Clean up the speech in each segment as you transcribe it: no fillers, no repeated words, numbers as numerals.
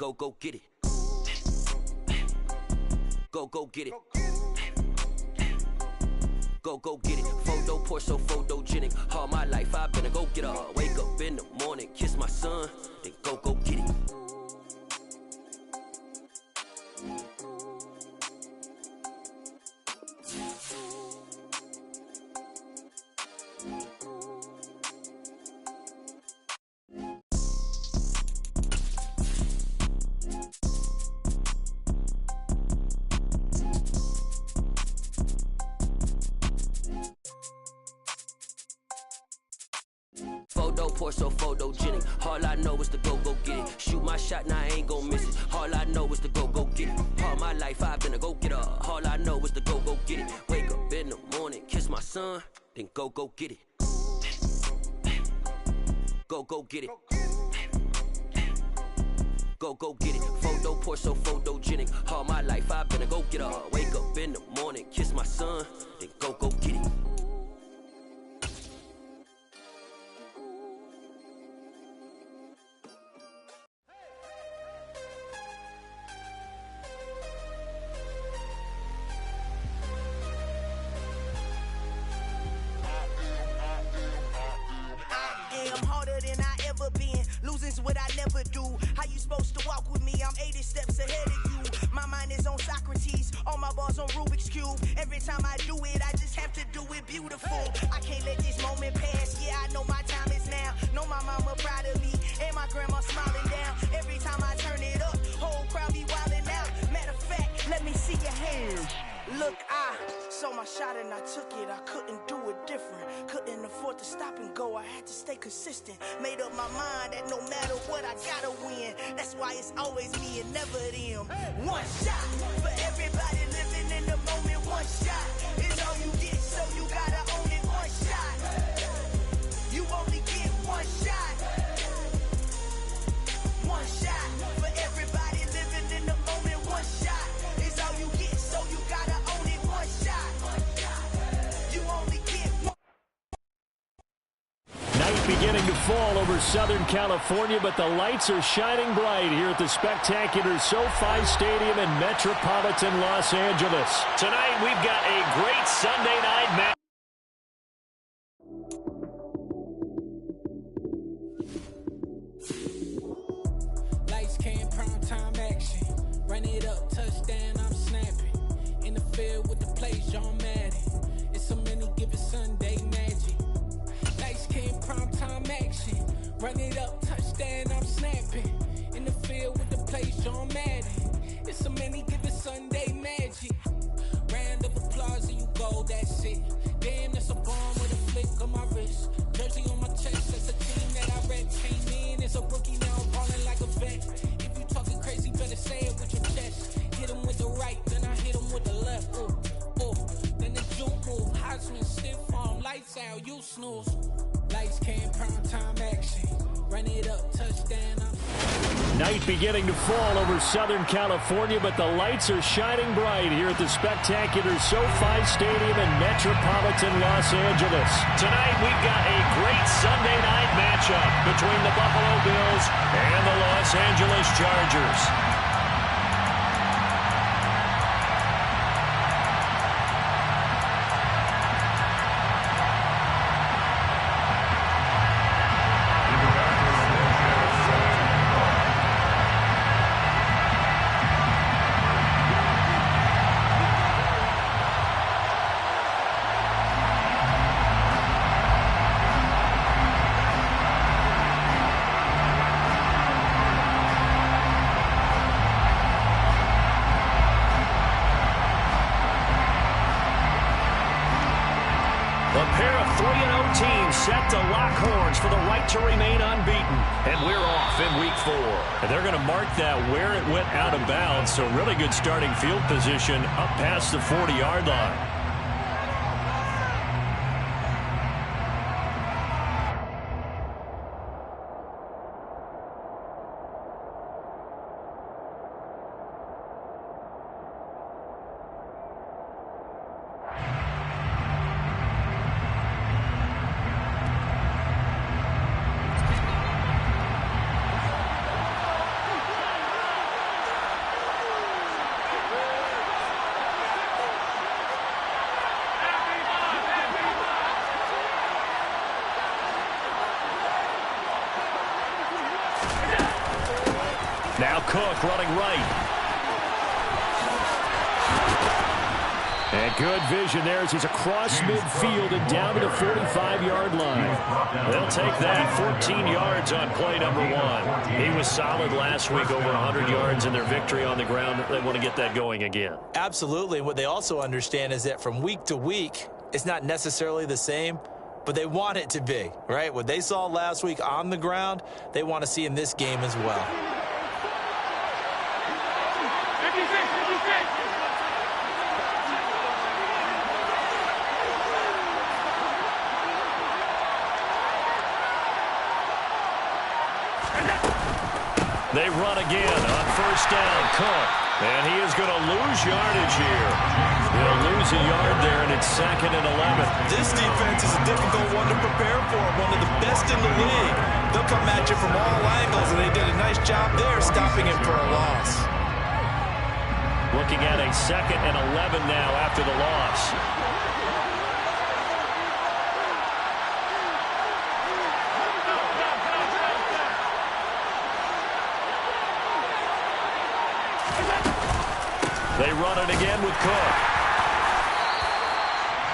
go get it. Go get it. Go get it. Photo poor, so photogenic. All my life I've been a go getter. Wake up in the morning, kiss my son, then go get it. Photo poor, so photogenic. All I know is to go get it. Shoot my shot, now I ain't gon' miss it. All I know is to go get it. All my life I've been a go getter. All I know is to go get it. Wake up in the morning, kiss my son, then go get it. Go get it. Go get it. Photo poor, so photogenic. All my life I've been a go getter. Wake up in the morning, kiss my son, then go get it. Losing's what I never do. How you supposed to walk with me? I'm 80 steps ahead of you. My mind is on Socrates, all my bars on Rubik's Cube. Every time I do it, I just have to do it beautiful. I can't let this moment pass. Yeah, I know my time is now. Know my mama proud of me, and my grandma smiling down. Every time I turn it up, whole crowd be wildin' out. Matter of fact, let me see your hands. Look, I saw my shot and I took it. I couldn't do it different. Couldn't afford to stop and go. I had to stay consistent. Made up my mind that no matter what, I gotta win. That's why it's always me and never them. One shot for everybody living in the moment. One shot is all you get, so you gotta own it. One shot. You only get one shot. One shot for everybody living in the moment. One shot is all you get, so you gotta own it. One shot. You only get one. Night beginning to fall over Southern California, but the lights are shining bright here at the spectacular SoFi Stadium in metropolitan Los Angeles. Tonight we've got a great Sunday night match. Lights came, prime time action. Run it up, touchdown, I'm snapping. In the field with the plays, John Madden. It's so many, give it Sunday magic. Lights came, prime time action. Run it up, touchdown, I'm snapping. In the field with the plays, John Madden. It's so many, give it Sunday magic. Round of applause and you go, that's it. Damn, that's a bomb with a flick on my wrist. Jersey on my chest, that's a team that I rep. Came in as a rookie, now I'm balling like a vet. If you talking crazy, better say it with your chest. Hit him with the right, then I hit him with the left. Ooh, ooh. Then the juke move, Heisman stiff arm, lights out, you snooze. Lights came, prime time action. Run it up, touchdown. Night beginning to fall over Southern California, but the lights are shining bright here at the spectacular SoFi Stadium in metropolitan Los Angeles. Tonight we've got a great Sunday night matchup between the Buffalo Bills and the Los Angeles Chargers. A pair of 3-0 teams set to lock horns for the right to remain unbeaten. And we're off in week 4. And they're going to mark that where it went out of bounds. So really good starting field position up past the 40-yard line. Now Cook running right. And good vision there as he's across midfield and down to the 45-yard line. They'll take that. 14 yards on play number 1. He was solid last week, over 100 yards in their victory on the ground. They want to get that going again. Absolutely. What they also understand is that from week to week, it's not necessarily the same, but they want it to be, right? What they saw last week on the ground, they want to see in this game as well. They run again on first down. Cook. And he is going to lose yardage here. He'll lose a yard there, and it's 2nd and 11. This defense is a difficult one to prepare for. One of the best in the league. They'll come at you from all angles, and they did a nice job there stopping it for a loss. Looking at a 2nd and 11 now after the loss. They run it again with Cook.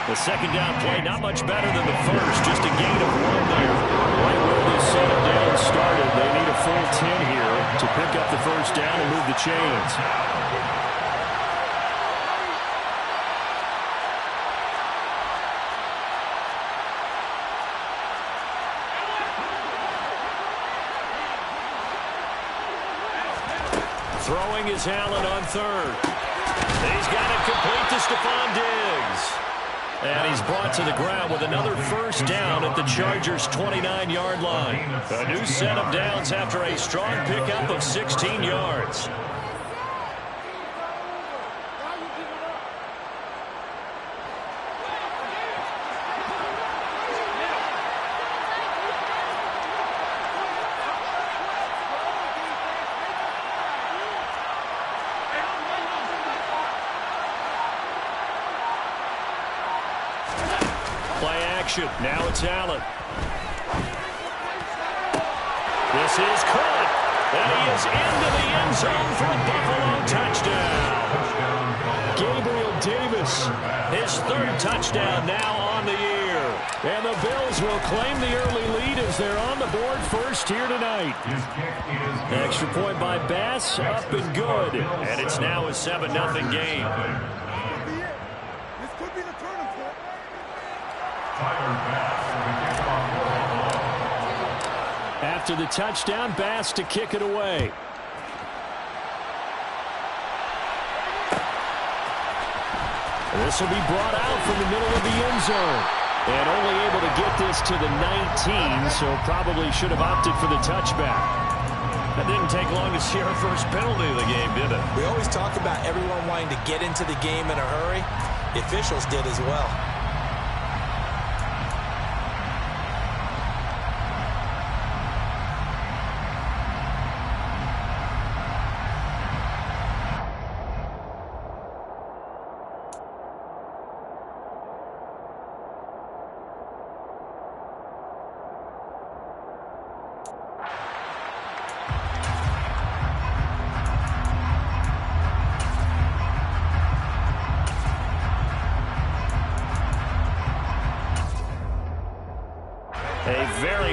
The second down play, not much better than the first. Just a gain of 1 there. Right where this second down started. They need a full 10 here to pick up the first down and move the chains. Throwing is Allen on 3rd. He's got it complete to Stephon Diggs. And he's brought to the ground with another first down at the Chargers' 29-yard line. A new set of downs after a strong pickup of 16 yards. Now it's Allen. This is caught. And he is into the end zone for a Buffalo touchdown. Gabriel Davis, his 3rd touchdown now on the year. And the Bills will claim the early lead as they're on the board first here tonight. Extra point by Bass, up and good. And it's now a 7-0 game. After the touchdown, Bass to kick it away. This will be brought out from the middle of the end zone. And only able to get this to the 19, so probably should have opted for the touchback. That didn't take long to see our first penalty of the game, did it? We always talk about everyone wanting to get into the game in a hurry. The officials did as well.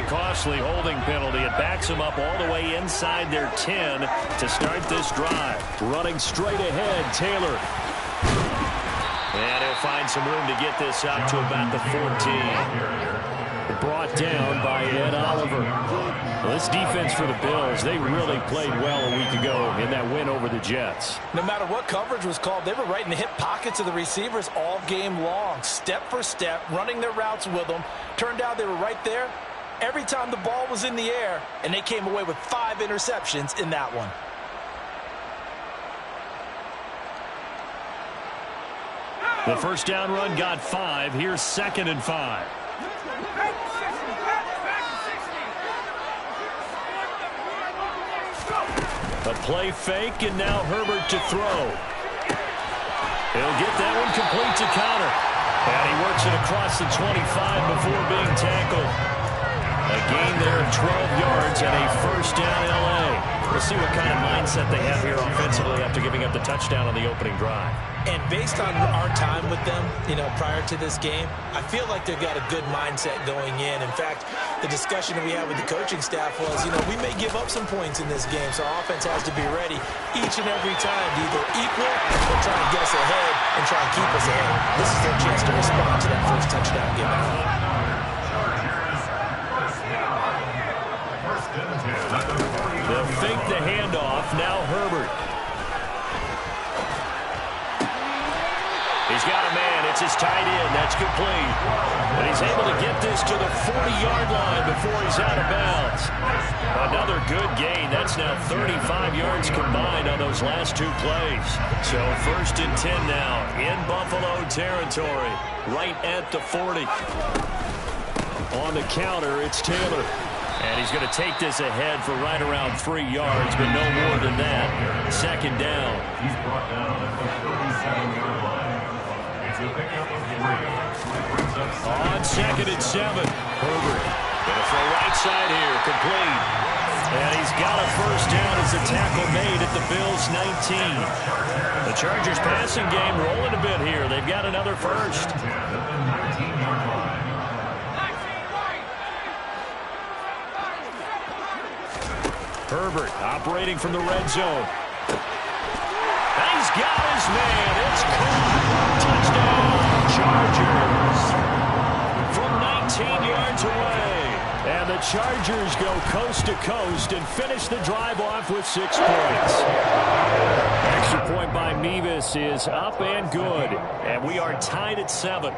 Costly holding penalty. It backs them up all the way inside their 10 to start this drive. Running straight ahead, Taylor. And he'll find some room to get this out to about the 14. Brought down by Ed Oliver. Well, this defense for the Bills, they really played well a week ago in that win over the Jets. No matter what coverage was called, they were right in the hip pockets of the receivers all game long. Step for step, running their routes with them. Turned out they were right there every time the ball was in the air, and they came away with 5 interceptions in that one. The first down run got 5. Here's 2nd and 5. A play fake, and now Herbert to throw. He'll get that one complete to Conner. And he works it across the 25 before being tackled. A gain there of 12 yards and a first down, L.A. We'll see what kind of mindset they have here offensively after giving up the touchdown on the opening drive. And based on our time with them, prior to this game, I feel like they've got a good mindset going in. In fact, the discussion that we had with the coaching staff was, we may give up some points in this game, so our offense has to be ready each and every time to either equal or try and get us ahead and try and keep us ahead. This is their chance to respond to that first touchdown given out. They'll fake the handoff. Now Herbert. He's got a man. It's his tight end. That's complete. And he's able to get this to the 40-yard line before he's out of bounds. Another good gain. That's now 35 yards combined on those last two plays. So 1st and 10 now in Buffalo territory, right at the 40. On the counter, it's Taylor. And he's going to take this ahead for right around 3 yards, but no more than that. 2nd down. He's brought down at the 37-yard line. It's a pickup of 3. On 2nd and 7. Herbert going to throw right side here, complete. And he's got a first down as the tackle made at the Bills' 19. The Chargers passing game rolling a bit here. They've got another first. Herbert operating from the red zone. And he's got his man. It's caught. Touchdown, Chargers. From 19 yards away. And the Chargers go coast to coast and finish the drive off with 6 points. Extra point by Mevis is up and good. And we are tied at 7.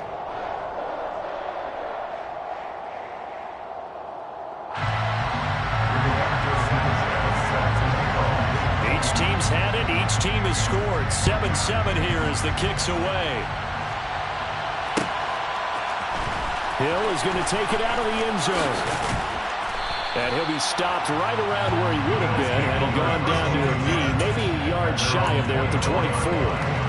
Team's had it. Each team has scored. 7-7 here as the kick's away. Hill is going to take it out of the end zone. And he'll be stopped right around where he would have been had he gone down to a knee, maybe a yard shy of there at the 24.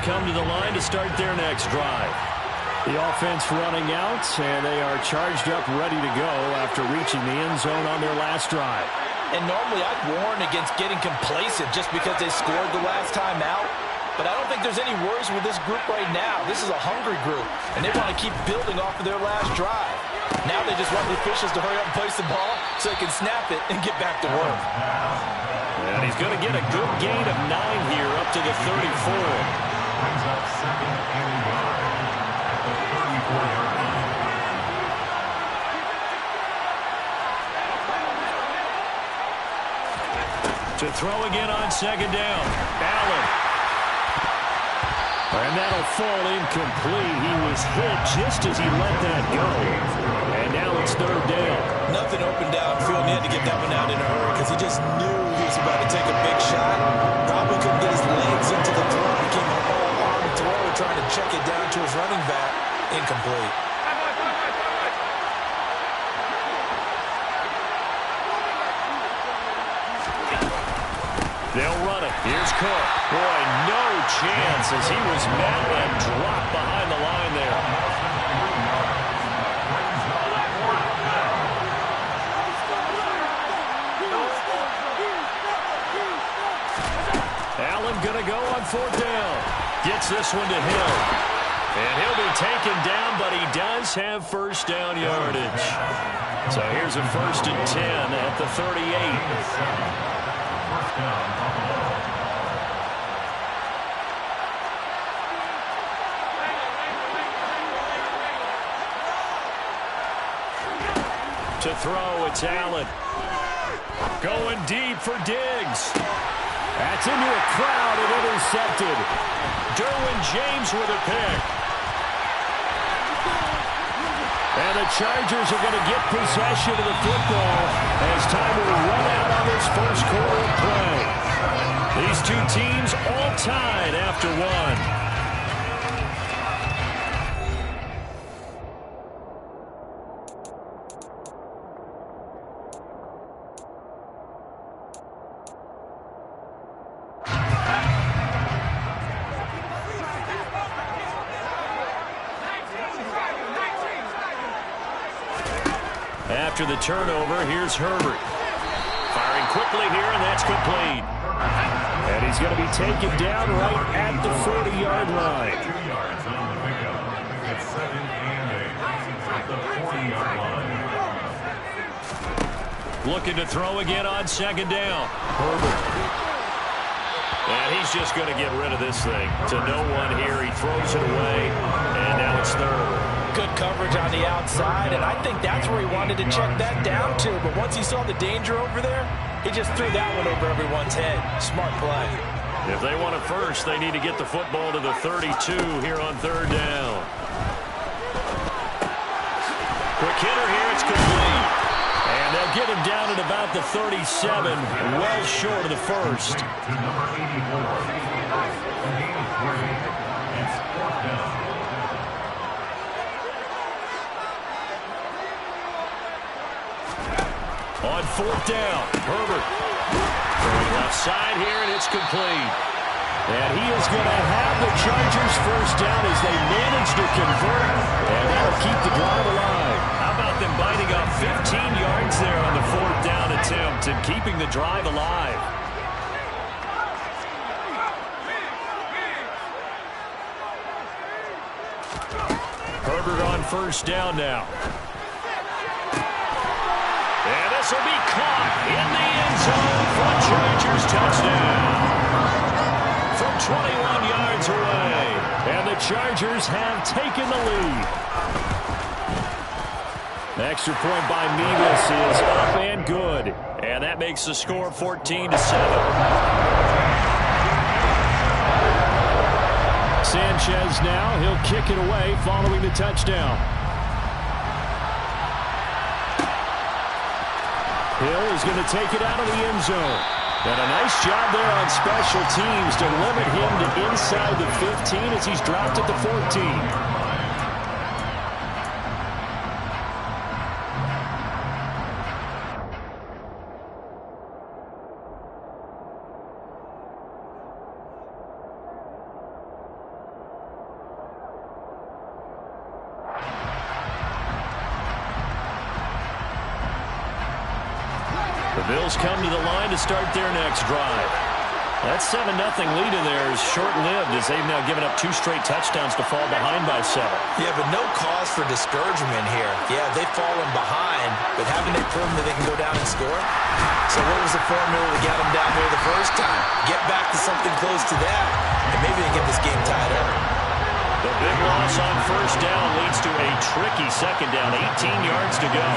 Come to the line to start their next drive. The offense running out, and they are charged up, ready to go after reaching the end zone on their last drive. And normally I'd warn against getting complacent just because they scored the last time out. But I don't think there's any worries with this group right now. This is a hungry group, and they want to keep building off of their last drive. Now they just want the officials to hurry up and place the ball so they can snap it and get back to work. And he's going to get a good gain of 9 here up to the 34. Brings up 2nd and 1 at the 34-yard line. To throw again on 2nd down. Allen. And that'll fall incomplete. He was hit just as he let that go. And now it's 3rd down. Nothing open downfield. He had to get that one out in a hurry because he just knew he was about to take a big shot. Probably couldn't get his legs into the throw. Became a all-arm throw, trying to check it down to his running back. Incomplete. They'll run it. Here's Cook. Boy, no chance as he was met and dropped behind the line there. Allen going to go on 4th down. Gets this one to Hill. And he'll be taken down, but he does have first down yardage. So here's a 1st and 10 at the 38. To throw, it's Allen. Going deep for Diggs. That's into a crowd and intercepted. Derwin James with a pick. And the Chargers are going to get possession of the football as time will run out on this first quarter of play. These two teams all tied after 1. after the turnover. Here's Herbert. Firing quickly here, and that's complete. And he's going to be taken down right at the 40-yard line. 2 yards on the pickup. It's 7 and 8 at the 40-yard line. Looking to throw again on second down. Herbert. And he's just going to get rid of this thing. To no one here. He throws it away, and now it's third. Good coverage on the outside, and I think that's where he wanted to check that down to. But once he saw the danger over there, he just threw that one over everyone's head. Smart play. If they want it first, they need to get the football to the 32 here on third down. Quick hitter here. It's complete. And they'll get him down at about the 37, well short of the first. To number 84. It's 4th down. On 4th down, Herbert. Throwing left side here, and it's complete. And he is going to have the Chargers first down as they manage to convert, and that'll keep the drive alive. How about them biting off 15 yards there on the 4th down attempt and keeping the drive alive? Herbert on first down now. And this will be caught in the end zone for a Chargers touchdown. From 21 yards away. And the Chargers have taken the lead. The extra point by Mevis is up and good. And that makes the score 14-7. Sanchez now, he'll kick it away following the touchdown. Hill is going to take it out of the end zone. And a nice job there on special teams to limit him to inside the 15 as he's dropped at the 14. The Bills come to the line to start their next drive. That 7-0 lead in there is short-lived as they've now given up 2 straight touchdowns to fall behind by 7. Yeah, but no cause for discouragement here. Yeah, they've fallen behind, but haven't they proven that they can go down and score? So what was the formula to get them down there the first time? Get back to something close to that, and maybe they get this game tied up. The big loss on first down leads to a tricky second down, 18 yards to go.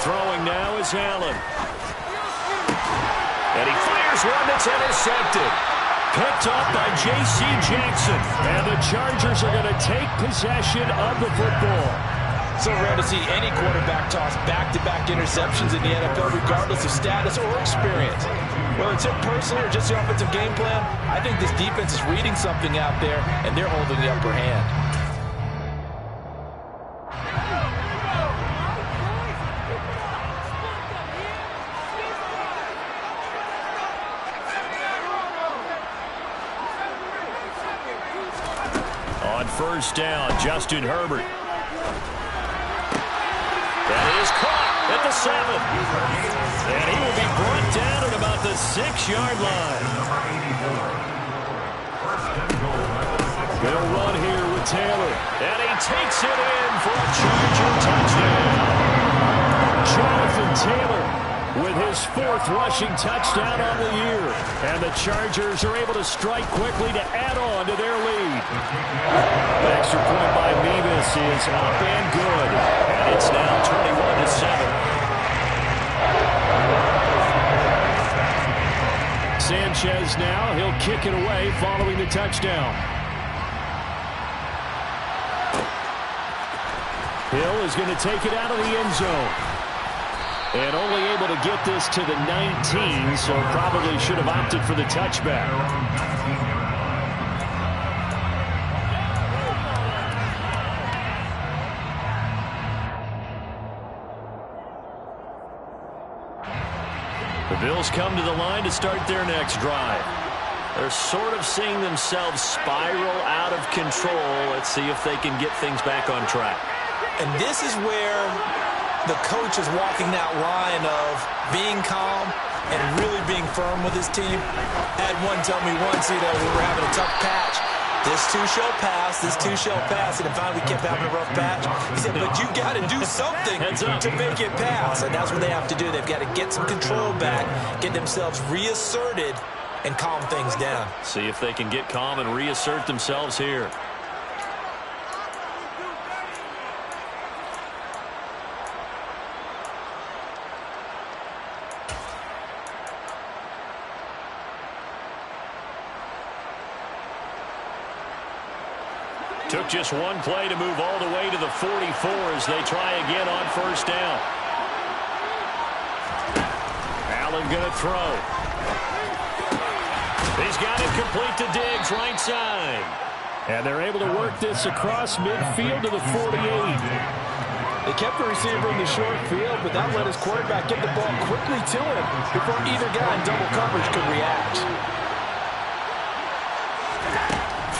Throwing now is Allen. And he fires one that's intercepted. Picked up by J.C. Jackson. And the Chargers are going to take possession of the football. So rare to see any quarterback toss back-to-back interceptions in the NFL, regardless of status or experience. Whether it's him personally or just the offensive game plan, I think this defense is reading something out there, and they're holding the upper hand. On first down, Justin Herbert. That is caught at the 7. And he will be brought down at about the 6-yard line. They'll run here with Taylor. And he takes it in for a Charger touchdown. Jonathan Taylor with his 4th rushing touchdown on the year. And the Chargers are able to strike quickly to add on to their lead. The extra point by Mevis is up and good. And it's now 21-7. Sanchez now, he'll kick it away following the touchdown. Hill is going to take it out of the end zone. And only able to get this to the 19, so probably should have opted for the touchback. The Bills come to the line to start their next drive. They're sort of seeing themselves spiral out of control. Let's see if they can get things back on track. And this is where the coach is walking that line of being calm and really being firm with his team. I had one tell me once, we were having a tough patch. This too shall pass, this too shall pass. And finally we kept having a rough patch. He said, but you got to do something to make it pass. And that's what they have to do. They've got to get some control back, get themselves reasserted, and calm things down. See if they can get calm and reassert themselves here. Took just one play to move all the way to the 44 as they try again on first down. Allen going to throw. He's got it complete to Diggs, right side. And they're able to work this across midfield to the 48. They kept the receiver in the short field, but that let his quarterback get the ball quickly to him before either guy in double coverage could react.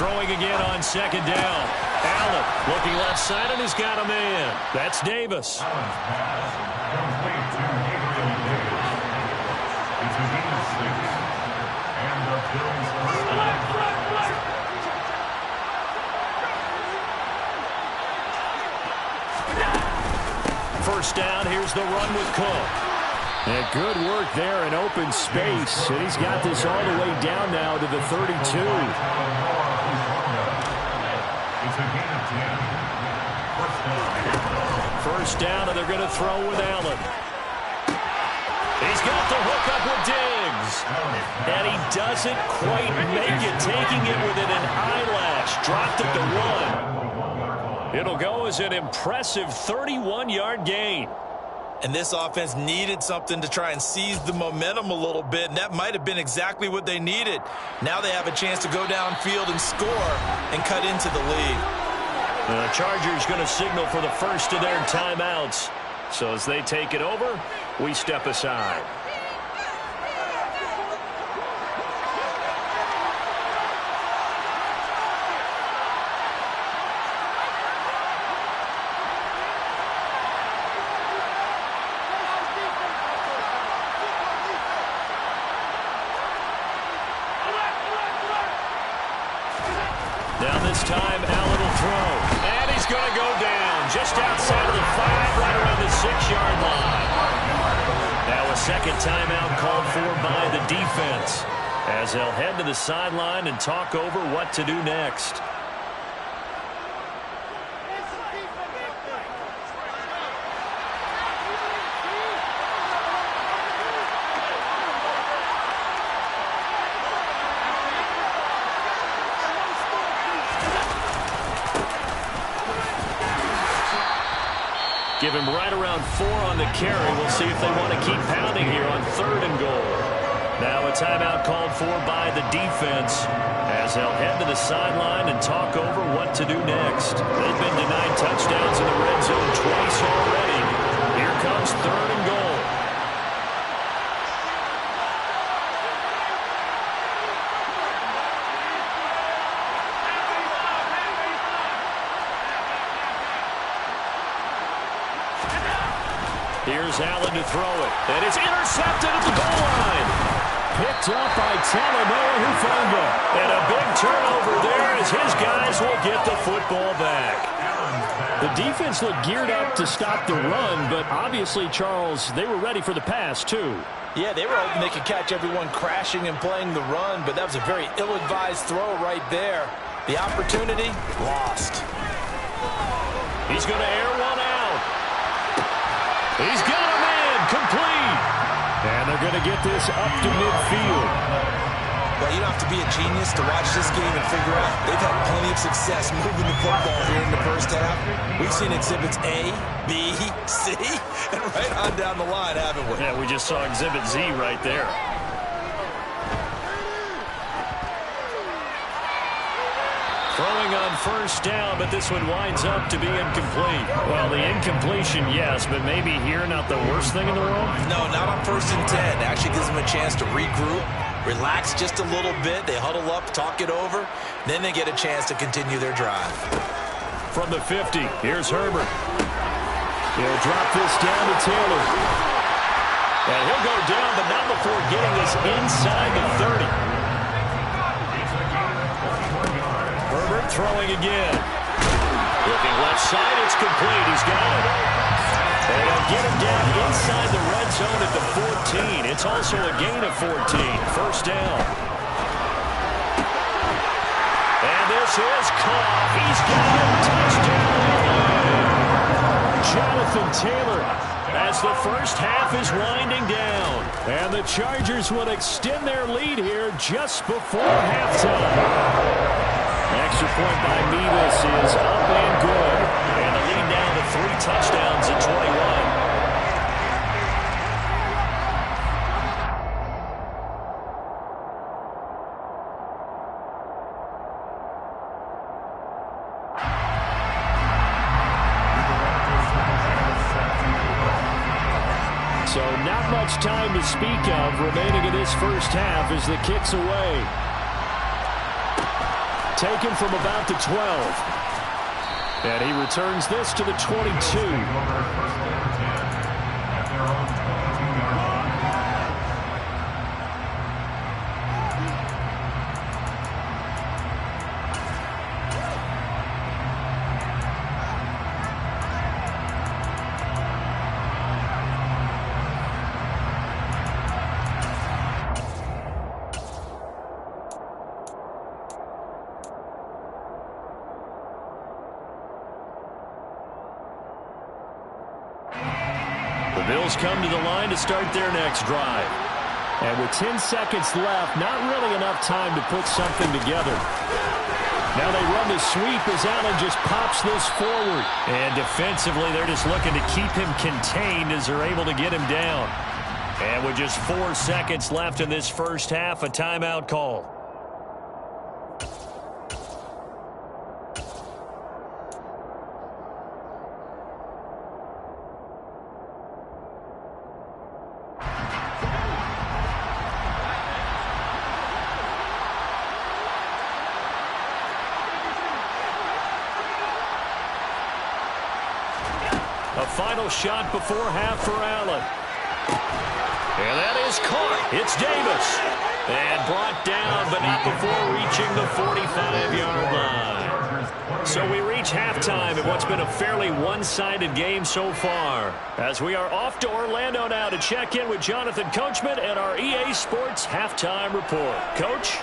Throwing again on second down. Allen looking left side and has got a man. That's Davis. First down, here's the run with Cook. And good work there in open space. And he's got this all the way down now to the 32. First down, and they're going to throw with Allen. He's got the hook up with Diggs. And he doesn't quite make it, taking it within an eyelash. Dropped it to 1. It'll go as an impressive 31-yard gain. And this offense needed something to try and seize the momentum a little bit, and that might have been exactly what they needed. Now they have a chance to go downfield and score and cut into the lead. The Chargers going to signal for the first of their timeouts. So as they take it over, we step aside. Now this time, Allen will throw. And he's going to go down just outside of the 5, right around the 6-yard line. Now a second timeout called for by the defense as they'll head to the sideline and talk over what to do next. Give him right around 4 on the carry. We'll see if they want to keep pounding here on 3rd and goal. Now a timeout called for by the defense as they'll head to the sideline and talk over what to do next. They've been denied touchdowns in the red zone twice already. Here comes 3rd and goal. Here's Allen to throw it. And it's intercepted at the goal line. Picked up by Talanoa Hufanga. And a big turnover there as his guys will get the football back. The defense looked geared up to stop the run, but obviously, Charles, they were ready for the pass, too. Yeah, they were hoping they could catch everyone crashing and playing the run, but that was a very ill-advised throw right there. The opportunity, lost. He's going to air one out. He's got a man, complete. And they're going to get this up to midfield. Well, you don't have to be a genius to watch this game and figure out they've had plenty of success moving the football here in the first half. We've seen exhibits A, B, C, and right on down the line, haven't we? Yeah, we just saw exhibit Z right there. Throwing on first down, but this one winds up to be incomplete. Well, the incompletion, yes, but maybe here not the worst thing in the world? No, not on 1st and 10. Actually gives them a chance to regroup, relax just a little bit. They huddle up, talk it over. Then they get a chance to continue their drive. From the 50, here's Herbert. He'll drop this down to Taylor. And he'll go down, but not before getting this inside the 30. Herbert throwing again. Looking left side, it's complete. He's got it. And he'll get him down inside the red zone at the 14. It's also a gain of 14. First down. And this is caught. He's got him. Touchdown. Jonathan Taylor as the first half is winding down. And the Chargers will extend their lead here just before halftime. Extra point by Mevis is up and good. And the lead down to 3 touchdowns at 21. So not much time to speak of remaining in this first half as the kick's away. Taken from about the 12. And he returns this to the 22. Bills come to the line to start their next drive. And with 10 seconds left, not really enough time to put something together. Now they run the sweep as Allen just pops this forward. And defensively, they're just looking to keep him contained as they're able to get him down. And with just 4 seconds left in this first half, a timeout call. Final shot before half for Allen. And that is caught. It's Davis. And brought down, but not before reaching the 45-yard line. So we reach halftime in what's been a fairly one-sided game so far. As we are off to Orlando now to check in with Jonathan Coachman and our EA Sports Halftime Report. Coach?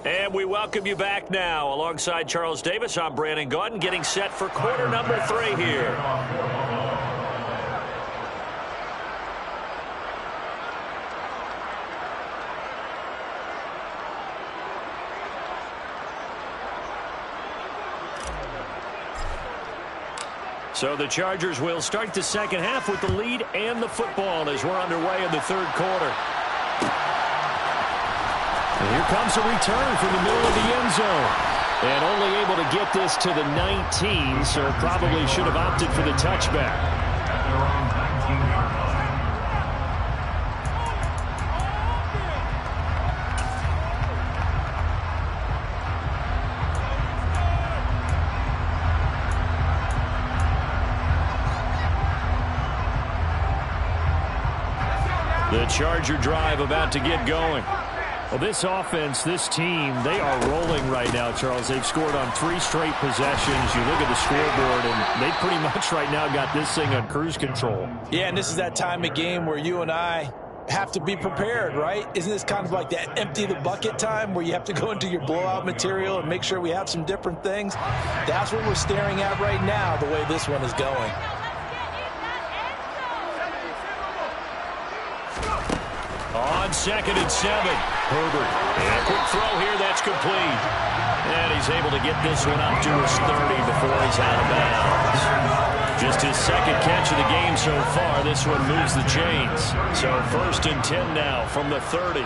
And we welcome you back now. Alongside Charles Davis, I'm Brandon Gaudin, getting set for quarter number 3 here. So the Chargers will start the second half with the lead and the football as we're underway in the third quarter. And here comes a return from the middle of the end zone. And only able to get this to the 19, so probably should have opted for the touchback. The Charger drive about to get going. Well, this offense, this team, they are rolling right now, Charles. They've scored on 3 straight possessions. You look at the scoreboard, and they pretty much right now got this thing on cruise control. Yeah, and this is that time of game where you and I have to be prepared, right? Isn't this kind of like that empty the bucket time where you have to go into your blowout material and make sure we have some different things? That's what we're staring at right now, the way this one is going. On 2nd and 7, Herbert. And a quick throw here, that's complete. And he's able to get this one up to his 30 before he's out of bounds. Just his second catch of the game so far. This one moves the chains. So 1st and 10 now from the 30.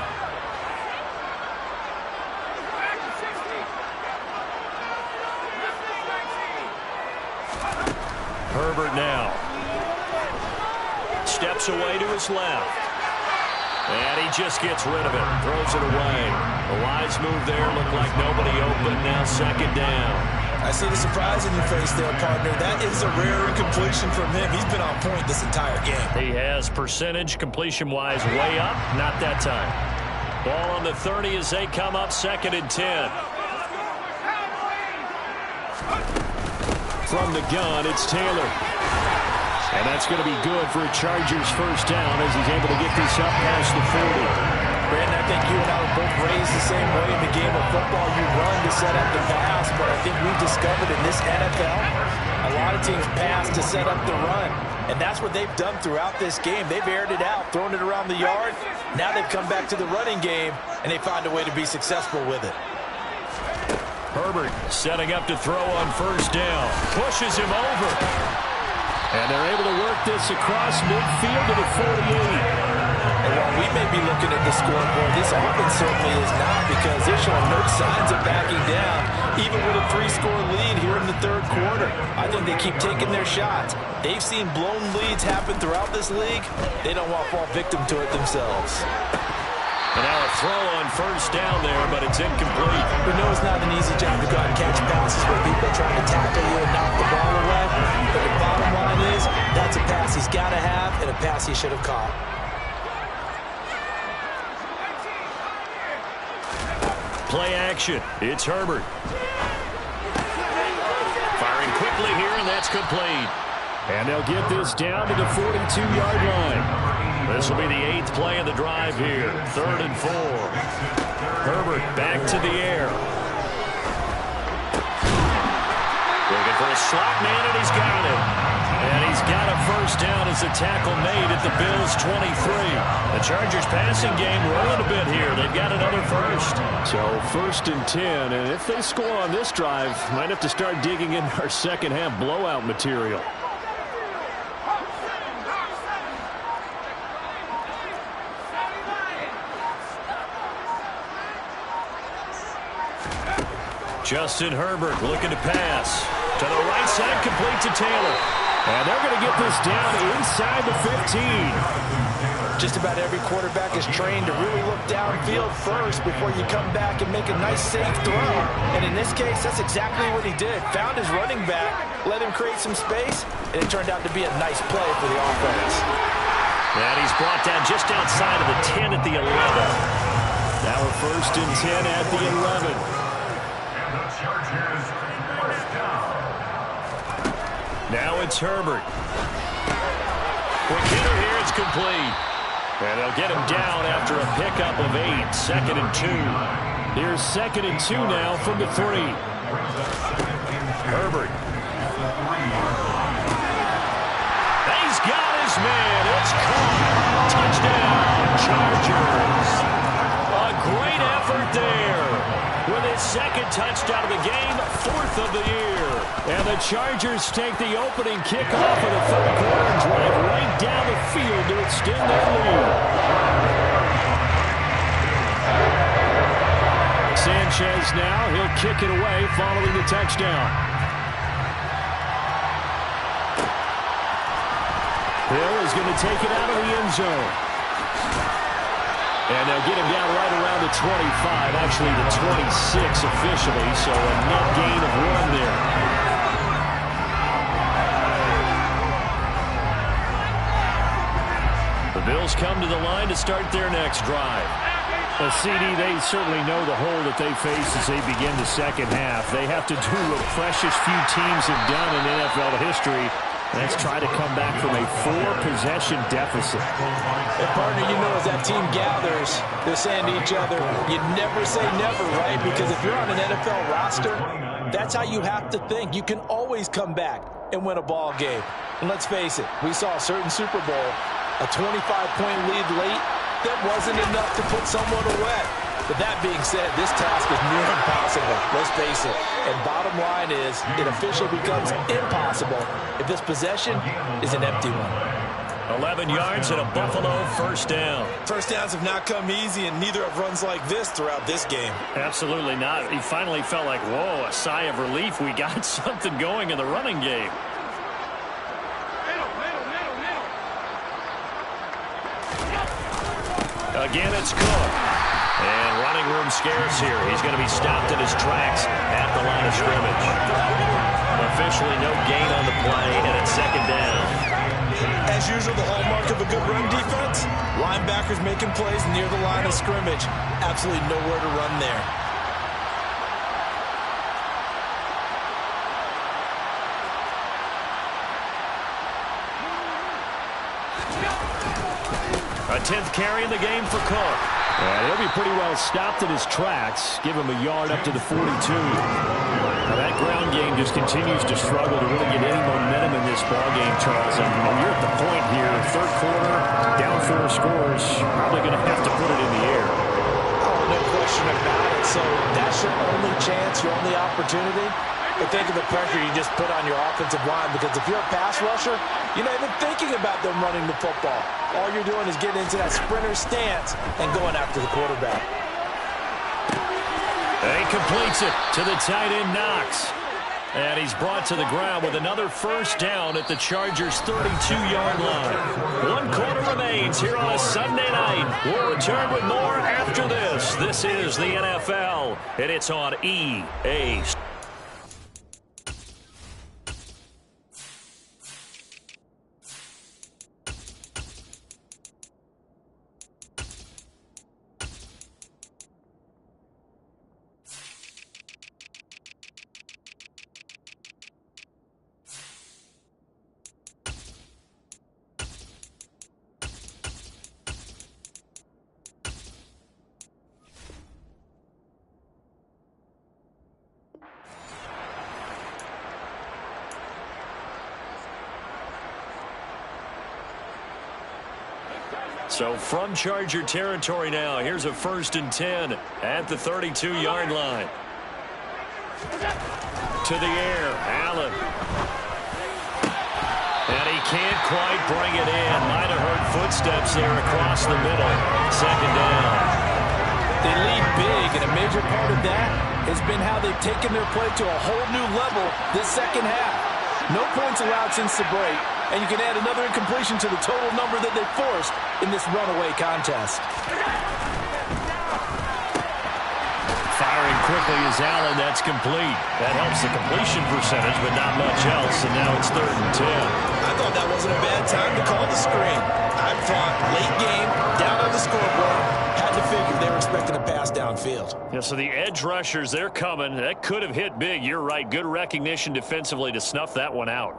Herbert now. steps away to his left. And he just gets rid of it, throws it away. A wise move there, looked like nobody open, now second down. I see the surprise in your face there, partner. That is a rare incompletion from him. He's been on point this entire game. He has percentage completion-wise way up, not that time. Ball on the 30 as they come up second and 10. From the gun, it's Taylor. And that's going to be good for a Chargers first down as he's able to get this up past the 40. Brandon, I think you and I were both raised the same way in the game of football. You run to set up the pass, but I think we've discovered in this NFL, a lot of teams pass to set up the run. And that's what they've done throughout this game. They've aired it out, thrown it around the yard. Now they've come back to the running game, and they find a way to be successful with it. Herbert setting up to throw on first down. Pushes him over. And they're able to work this across midfield to the 48. And while we may be looking at the scoreboard, this offense certainly is not, because they're showing no signs of backing down, even with a 3-score lead here in the third quarter. I think they keep taking their shots. They've seen blown leads happen throughout this league. They don't want to fall victim to it themselves. And now a throw on first down there, but it's incomplete. We know it's not an easy job to go out and catch passes where people are trying to tackle you and knock the ball away. But the bottom line is, that's a pass he's got to have and a pass he should have caught. Play action. It's Herbert. Firing quickly here, and that's complete. And they'll get this down to the 42-yard line. This will be the 8th play of the drive here. 3rd and 4. Herbert back to the air. Looking for a slot man, and he's got it. And he's got a first down as the tackle made at the Bills' 23. The Chargers passing game rolling a bit here. They've got another first. So 1st and 10, and if they score on this drive, might have to start digging in our second half blowout material. Justin Herbert looking to pass. To the right side, complete to Taylor. And they're going to get this down inside the 15. Just about every quarterback is trained to really look downfield first before you come back and make a nice, safe throw. And in this case, that's exactly what he did. Found his running back, let him create some space, and it turned out to be a nice play for the offense. And he's brought down just outside of the 10 at the 11. Now a 1st and 10 at the 11. Now it's Herbert. Quick hitter here, it's complete. And they'll get him down after a pickup of 8. 2nd and 2. Here's 2nd and 2 now from the 3. Herbert. He's got his man. It's caught. Touchdown, Chargers. A great effort there. With his 2nd touchdown of the game, 4th of the year. And the Chargers take the opening kickoff of the 3rd quarter and drive right down the field to extend their lead. Sanchez now, he'll kick it away following the touchdown. Hill is going to take it out of the end zone. And they'll get him down right around the 25, actually the 26 officially, so a net gain of 1 there. The Bills come to the line to start their next drive. Well, CD, they certainly know the hole that they face as they begin the second half. They have to do what precious few teams have done in NFL history. Let's try to come back from a 4-possession deficit. And partner, you know, as that team gathers, they're saying to each other, you never say never, right? Because if you're on an NFL roster, that's how you have to think. You can always come back and win a ball game. And let's face it, we saw a certain Super Bowl, a 25-point lead late, that wasn't enough to put someone away. But that being said, this task is near impossible. Let's face it. And bottom line is, it officially becomes impossible if this possession is an empty one. 11 yards and a Buffalo first down. First downs have not come easy, and neither have runs like this throughout this game. Absolutely not. He finally felt like, whoa, a sigh of relief. We got something going in the running game. Again, it's Cook. And running room scarce here. He's going to be stopped in his tracks at the line of scrimmage. Officially no gain on the play, and it's second down. As usual, the hallmark of a good run defense, linebackers making plays near the line of scrimmage. Absolutely nowhere to run there. A 10th carry in the game for Cook. And he'll be pretty well stopped in his tracks. Give him a yard up to the 42. Now that ground game just continues to struggle to really get any momentum in this ballgame, Charles. And you're at the point here, third quarter, down 4 scores, probably going to have to put it in the air. Oh, no question about it. So that's your only chance, your only opportunity. But think of the pressure you just put on your offensive line, because if you're a pass rusher, you're not even thinking about them running the football. All you're doing is getting into that sprinter stance and going after the quarterback. And he completes it to the tight end, Knox. And he's brought to the ground with another first down at the Chargers' 32-yard line. 1 quarter remains here on a Sunday night. We'll return with more after this. This is the NFL, and it's on EA. So from Charger territory now, here's a 1st and 10 at the 32-yard line. To the air, Allen. And he can't quite bring it in. Might have heard footsteps there across the middle. Second down. They lead big, and a major part of that has been how they've taken their play to a whole new level this second half. No points allowed since the break, and you can add another incompletion to the total number that they forced in this runaway contest. Firing quickly is Allen. That's complete. That helps the completion percentage, but not much else, and now it's 3rd and 10. I thought that wasn't a bad time to call the screen. I thought late game, down on the scoreboard, had to figure they were expecting a pass downfield. Yeah, so the edge rushers, they're coming. That could have hit big. You're right. Good recognition defensively to snuff that one out.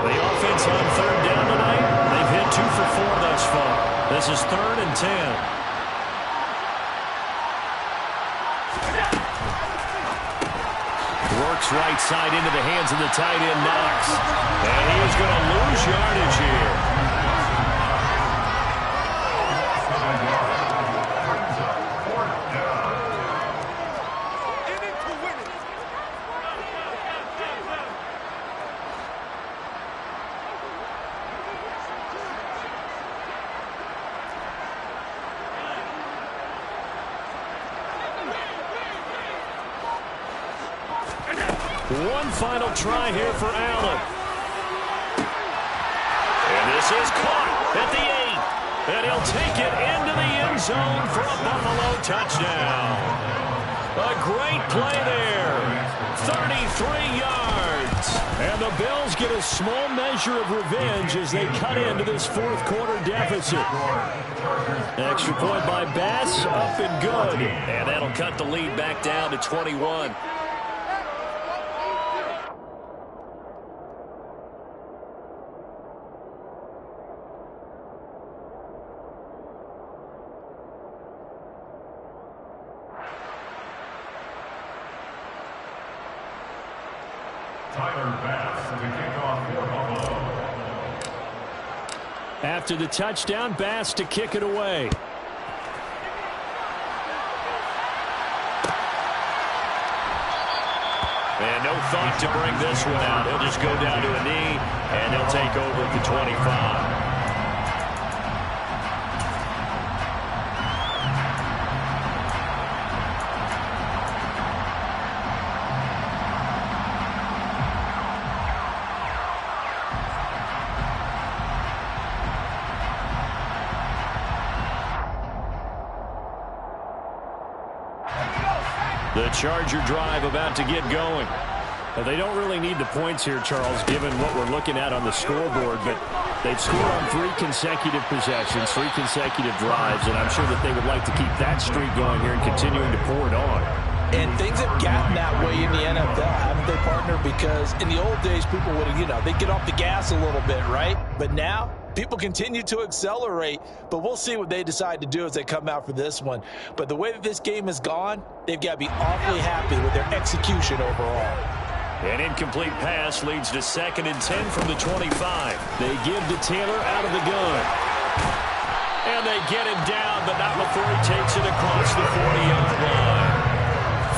The offense on 3rd down tonight, they've hit 2 for 4 thus far. This is 3rd and 10. Works right side into the hands of the tight end, Knox. And he is going to lose yardage here. One final try here for Allen. And this is caught at the 8. And he'll take it into the end zone for a Buffalo touchdown. A great play there. 33 yards. And the Bills get a small measure of revenge as they cut into this 4th quarter deficit. Extra point by Bass, up and good. And that'll cut the lead back down to 21. After the touchdown, Bass to kick it away. And no thought to bring this one out. He'll just go down to a knee, and he'll take over at the 25. The Charger drive about to get going. Well, they don't really need the points here, Charles, given what we're looking at on the scoreboard, but they've scored on 3 consecutive possessions, 3 consecutive drives, and I'm sure that they would like to keep that streak going here and continuing to pour it on. And things have gotten that way in the NFL, haven't they, partner? Because in the old days, people would have, they'd get off the gas a little bit, right? But now, people continue to accelerate, but we'll see what they decide to do as they come out for this one. But the way that this game has gone, they've got to be awfully happy with their execution overall. An incomplete pass leads to 2nd and 10 from the 25. They give to Taylor out of the gun. And they get him down, but not before he takes it across the 40-yard line.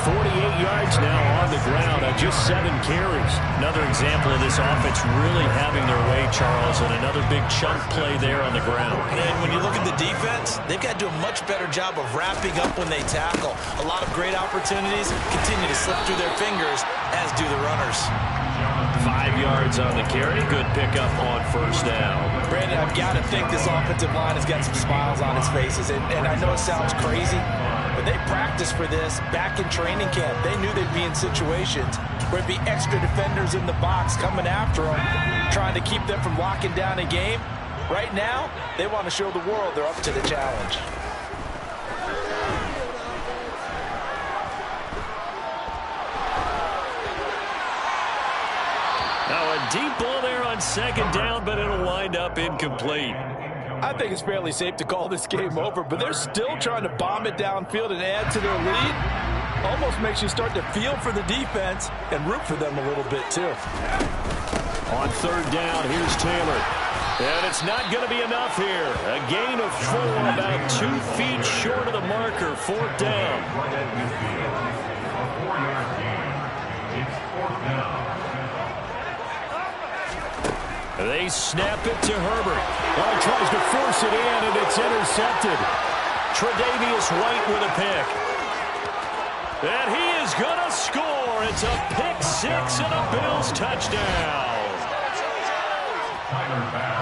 48 yards now on the ground on just 7 carries. Another example of this offense really having their way, Charles, and another big chunk play there on the ground. And when you look at the defense, they've got to do a much better job of wrapping up when they tackle. A lot of great opportunities continue to slip through their fingers, as do the runners. 5 yards on the carry. Good pickup on 1st down. Brandon, I've got to think this offensive line has got some smiles on its faces. And I know it sounds crazy, but they practiced for this back in training camp. They knew they'd be in situations where it'd be extra defenders in the box coming after them, trying to keep them from locking down a game. Right now, they want to show the world they're up to the challenge. Now a deep ball there on 2nd down, but it'll wind up incomplete. I think it's fairly safe to call this game over, but they're still trying to bomb it downfield and add to their lead. Almost makes you start to feel for the defense and root for them a little bit, too. On 3rd down, here's Taylor. And it's not going to be enough here. A gain of 4, about 2 feet short of the marker. 4th down. They snap it to Herbert. Oh, he tries to force it in, and it's intercepted. Tre'Davious White with a pick. And he is going to score. It's a pick 6 and a Bills touchdown.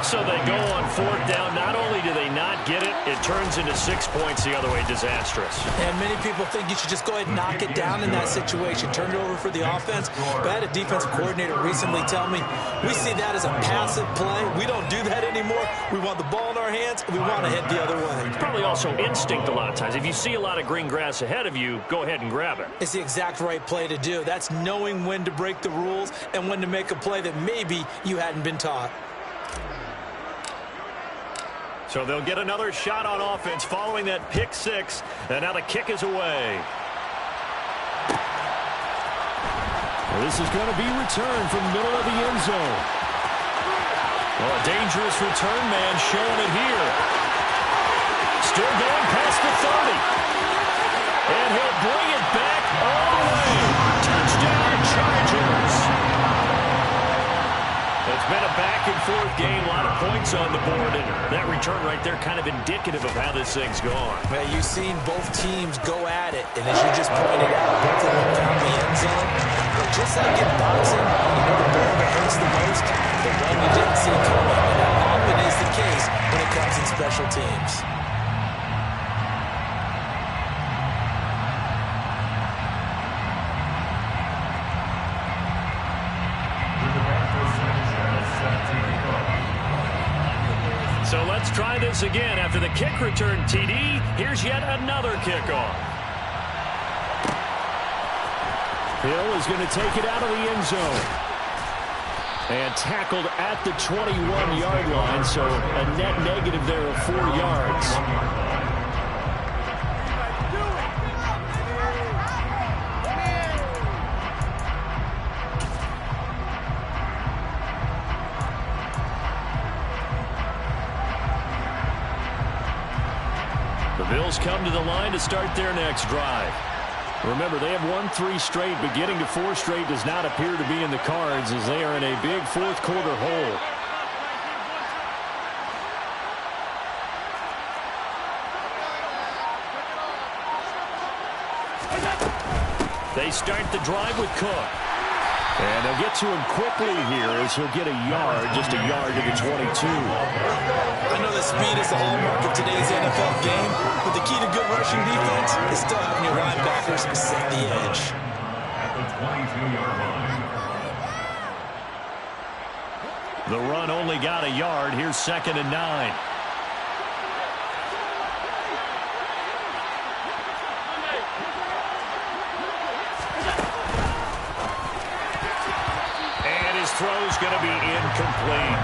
So they go on 4th down. Not only do they not get it, it turns into 6 points the other way. Disastrous. And many people think you should just go ahead and knock it down in that situation. Turn it over for the offense. But I had a defensive coordinator recently tell me, we see that as a passive play. We don't do that anymore. We want the ball in our hands, and we want to head the other way. It's probably also instinct a lot of times. If you see a lot of green grass ahead of you, go ahead and grab it. It's the exact right play to do. That's knowing when to break the rules and when to make a play that maybe you hadn't been taught. So they'll get another shot on offense following that pick 6. And now the kick is away. Well, this is going to be returned from the middle of the end zone. Well, a dangerous return man showing it here. Still going past the 30. And he'll bring it back all the way. Touchdown, Chargers. It's been a back-and-forth game, a lot of points on the board, and that return right there kind of indicative of how this thing's gone. Man, you've seen both teams go at it, and as you just pointed out, both of them found the end zone. But just like in boxing, you know the ball that hurts the most, the one you didn't see coming, and that often is the case when it comes in special teams. So let's try this again. After the kick return TD, here's yet another kickoff. Hill is going to take it out of the end zone. And tackled at the 21-yard line, so a net negative there of 4 yards. Bills come to the line to start their next drive. Remember, they have won 3 straight, but getting to 4 straight does not appear to be in the cards as they are in a big fourth-quarter hole. They start the drive with Cook. And they'll get to him quickly here as he'll get a yard, just a yard to the 22. I know that speed is the hallmark of today's NFL game, but the key to good rushing defense is still having your linebackers set the edge. At the 22-yard line. The run only got a yard. Here's 2nd and 9. Throw's going to be incomplete.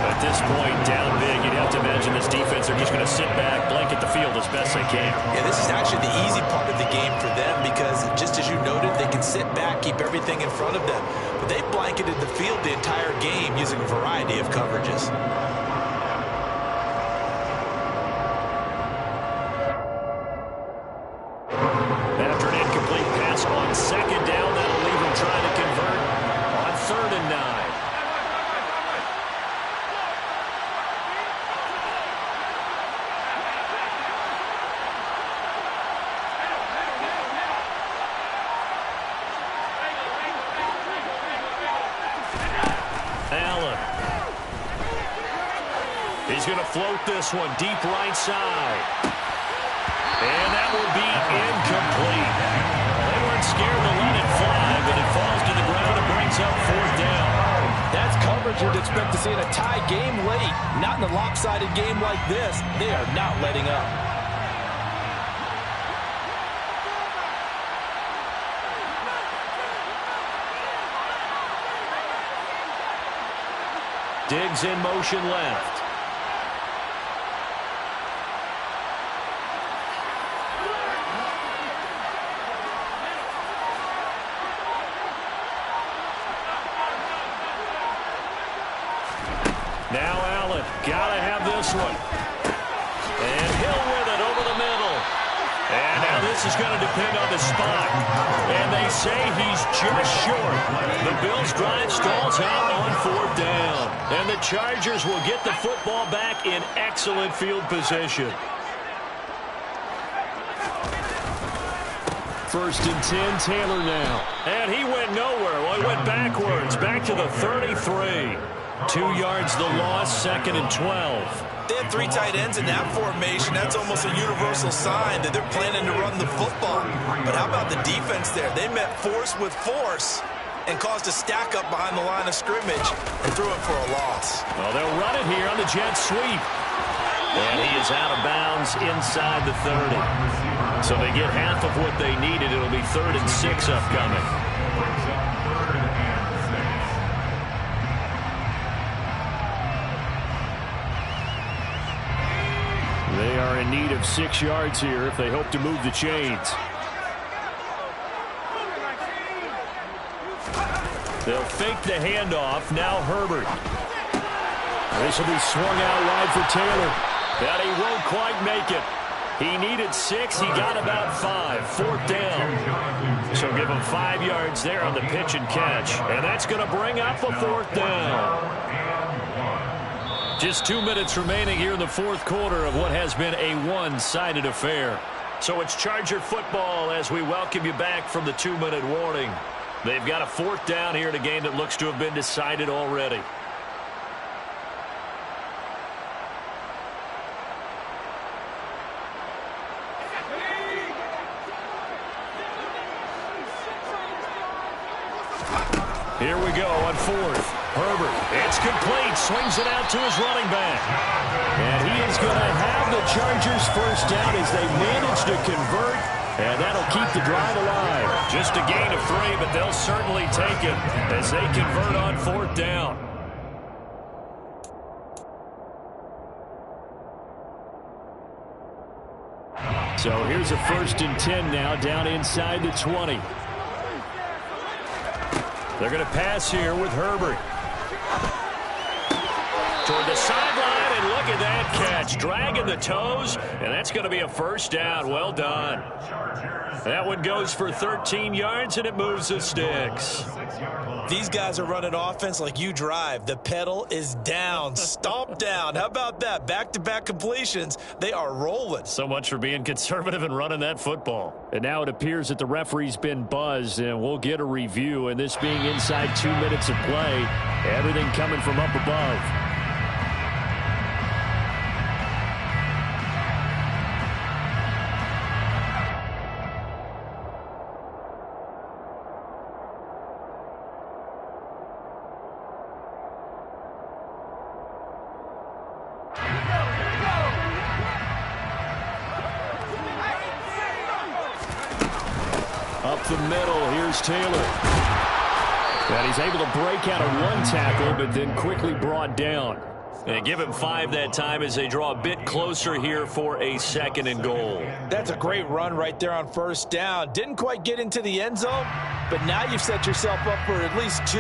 At this point, down big, you'd have to imagine this defense, they're just going to sit back, blanket the field as best they can. Yeah, this is actually the easy part of the game for them because, just as you noted, they can sit back, keep everything in front of them. But they blanketed the field the entire game using a variety of coverages. After an incomplete pass on 2nd down, that'll leave them trying to convert on 3rd and 9. Allen. He's going to float this one deep right side. And that will be incomplete. They weren't scared to let it fly, but it falls to the ground and brings up 4th down. That's coverage you'd expect to see in a tie game late. Not in a lopsided game like this. They are not letting up. Diggs in motion left. Now Allen, gotta have this one. And Hill with it over the middle. And now this is going to depend on the spot. And they say he's just short. The Bills' drive stalls out on 4th down. And the Chargers will get the football back in excellent field position. 1st and 10, Taylor now. And he went nowhere. Well, he went backwards, back to the 33. 2 yards the loss, 2nd and 12. They had 3 tight ends in that formation. That's almost a universal sign that they're planning to run the football. But how about the defense there? They met force with force and caused a stack up behind the line of scrimmage and threw it for a loss. Well, they'll run it here on the jet sweep. And he is out of bounds inside the 30. So they get half of what they needed. It'll be 3rd and 6 upcoming. They are in need of 6 yards here if they hope to move the chains. They'll fake the handoff. Now Herbert. This will be swung out wide for Taylor. But he won't quite make it. He needed 6. He got about 5. 4th down. So give him 5 yards there on the pitch and catch. And that's going to bring up a 4th down. Just 2 minutes remaining here in the 4th quarter of what has been a one-sided affair. So it's Charger football as we welcome you back from the 2-minute warning. They've got a 4th down here in a game that looks to have been decided already. Here we go on 4th. Herbert, it's complete, swings it out to his running back. And he is going to have the Chargers 1st down as they manage to convert, and that'll keep the drive alive. Just a gain of 3, but they'll certainly take it as they convert on 4th down. So here's a 1st and 10 now down inside the 20. They're going to pass here with Herbert. Toward the sideline, and look at that catch. Dragging the toes, and that's going to be a 1st down. Well done. That one goes for 13 yards, and it moves the sticks. These guys are running offense like you drive. The pedal is down, stomped down. How about that? Back-to-back completions. They are rolling. So much for being conservative and running that football. And now it appears that the referee's been buzzed, and we'll get a review. And this being inside 2 minutes of play, everything coming from up above. the middle. Here's Taylor. And he's able to break out of one tackle, but then quickly brought down. And give him 5 that time as they draw a bit closer here for a 2nd and goal. That's a great run right there on first down. Didn't quite get into the end zone, but now you've set yourself up for at least 2,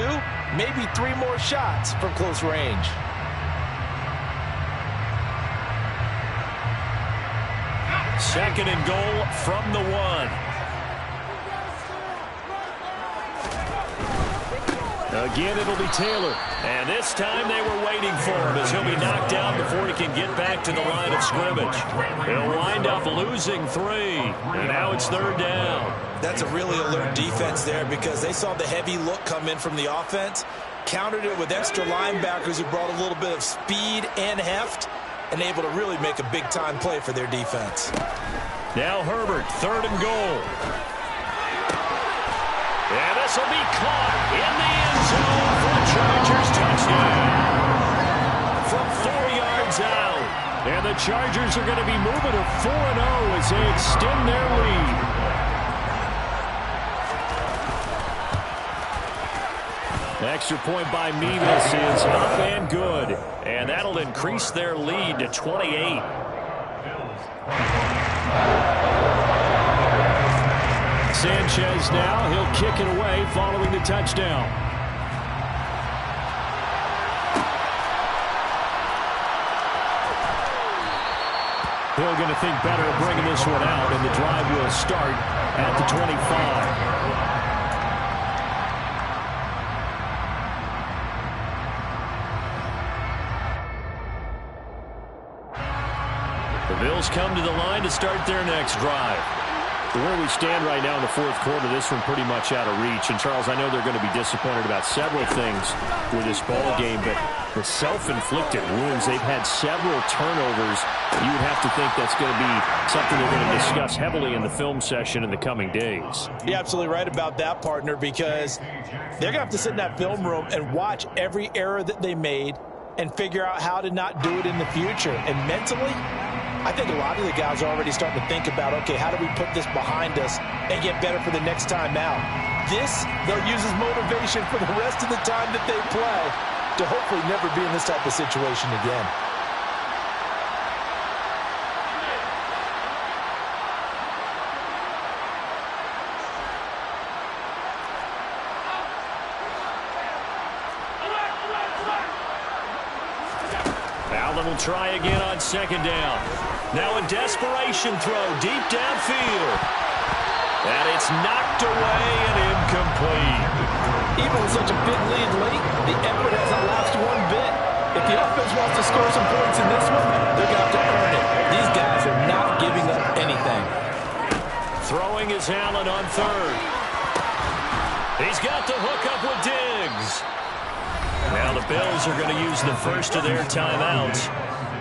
maybe 3 more shots from close range. Second and goal from the 1. Again, it'll be Taylor. And this time they were waiting for him as he'll be knocked down before he can get back to the line of scrimmage. He'll wind up losing 3. And now it's 3rd down. That's a really alert defense there because they saw the heavy look come in from the offense, countered it with extra linebackers who brought a little bit of speed and heft, and able to really make a big-time play for their defense. Now Herbert, 3rd and goal. And this will be caught in the end zone for a Chargers touchdown. From 4 yards out. And the Chargers are going to be moving to 4-0 as they extend their lead. Extra point by Mevis is up and good. And that'll increase their lead to 28. Sanchez now, he'll kick it away following the touchdown. Hill going to think better of bringing this one out, and the drive will start at the 25. The Bills come to the line to start their next drive. Where we stand right now in the 4th quarter, this one pretty much out of reach. And, Charles, I know they're going to be disappointed about several things with this ball game, but the self-inflicted wounds, they've had several turnovers. You would have to think that's going to be something they're going to discuss heavily in the film session in the coming days. You're absolutely right about that, partner, because they're going to have to sit in that film room and watch every error that they made and figure out how to not do it in the future. And mentally, I think a lot of the guys are already starting to think about, okay, how do we put this behind us and get better for the next time out? This, they'll use as motivation for the rest of the time that they play to hopefully never be in this type of situation again. Allen will try again on 2nd down. Now a desperation throw deep downfield. And it's knocked away and incomplete. Even with such a big lead late, the effort hasn't lasted one bit. If the offense wants to score some points in this one, they're going to have to earn it. These guys are not giving up anything. Throwing is Allen on 3rd. He's got the hook up with Diggs. Now the Bills are going to use the first of their timeouts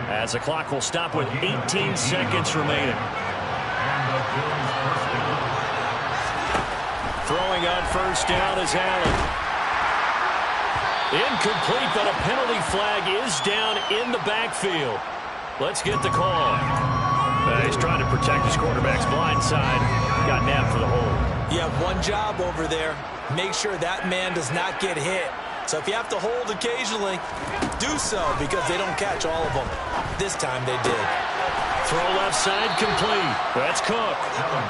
as the clock will stop with 18 seconds remaining. Throwing on 1st down is Allen. Incomplete, but a penalty flag is down in the backfield. Let's get the call. He's trying to protect his quarterback's blind side. Got nabbed for the hold. You have one job over there. Make sure that man does not get hit. So if you have to hold occasionally, do so because they don't catch all of them. This time they did. Throw left side complete. That's Cook.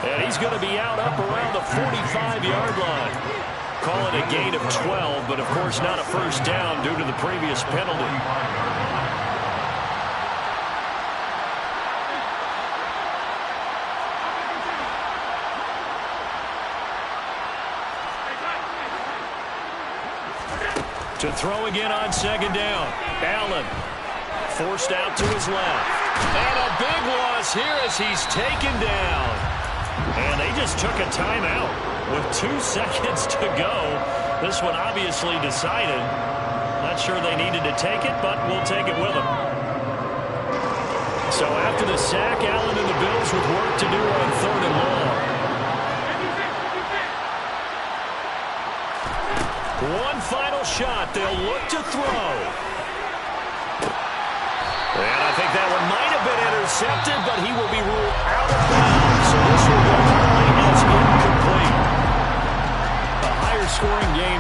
And he's going to be out up around the 45-yard line. Call it a gain of 12, but of course not a first down due to the previous penalty. To throw again on 2nd down. Allen forced out to his left. And a big loss here as he's taken down. And they just took a timeout with 2 seconds to go. This one obviously decided. Not sure they needed to take it, but we'll take it with them. So after the sack, Allen and the Bills with work to do on 3rd and long. One final shot. They'll look to throw. And I think that one might have been intercepted, but he will be ruled out of bounds. So this will go early as incomplete.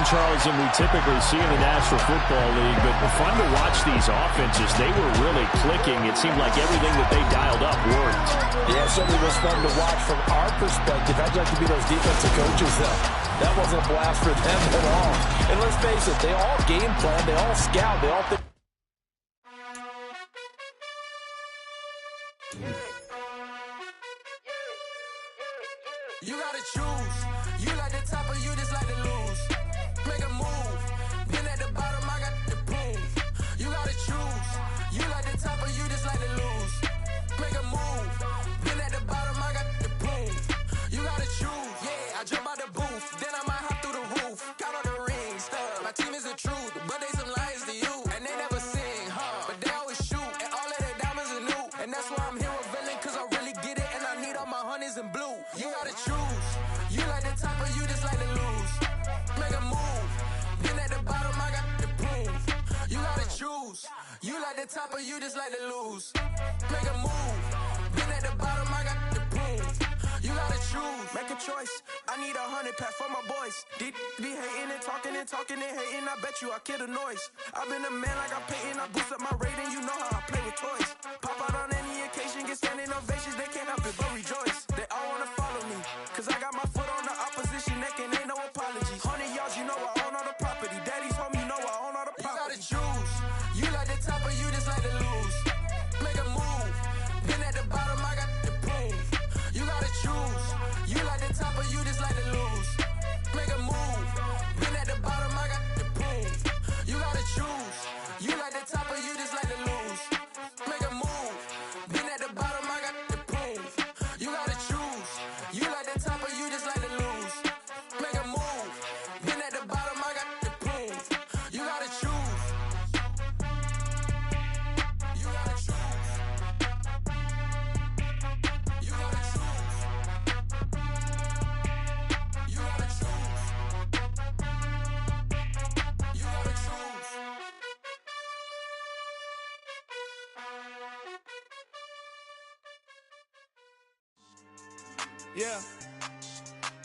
Charles, than we typically see in the National Football League, but fun to watch these offenses. They were really clicking. It seemed like everything that they dialed up worked. Yeah, it certainly was fun to watch from our perspective. I'd like to be those defensive coaches, though. That wasn't a blast for them at all. And let's face it, they all game plan, they all scout, they all think. You gotta choose. You like the top or you just like to lose. Make a move. Been at the bottom, I got the proof. You gotta choose. You like the top or you just like to lose. Make a move. Been at the bottom, I got the proof. You gotta choose. Yeah, I jump out the booth. Then I might hop through the roof. Count all the rings. My team is the truth, but they some liars to you. And they never sing, but they always shoot. And all of their diamonds are new. And that's why I'm here revealing, cause I really get it. And I need all my honeys in blue. You gotta choose. You like the top or you just like to lose. Make a move. Been at the bottom, I got the proof. You gotta choose. You like the top or you just like to lose. Make a move. Been at the bottom, I got the proof. You gotta choose. Make a choice. I need 100 pack for my boys. Be hating and talking and hating. I bet you I kill the noise. I've been a man like I'm Peyton. I boost up my rating. You know how I play with toys. Pop out on any occasion, get standing ovations. They can't help it but rejoice. They all wanna follow me, cause I got my foot on the opposition neck and ain't no apologies. 100 yards, you know I own all the property. Daddy's home, you know I own all the property. You gotta choose. You like the top or you just like to lose. Make a move. Been at the bottom, I got the proof. You gotta choose. You like the top or you just like to lose. Make a move. Been at the bottom, I got the proof. You gotta choose. You like the top or you just like to lose. Make a move. Been at the bottom, I got the proof. You gotta choose. You like the top or you just like to lose. Make a move. Been at the bottom, I got the proof. You gotta choose. You gotta choose. You gotta choose. You gotta choose. You gotta choose. Yeah.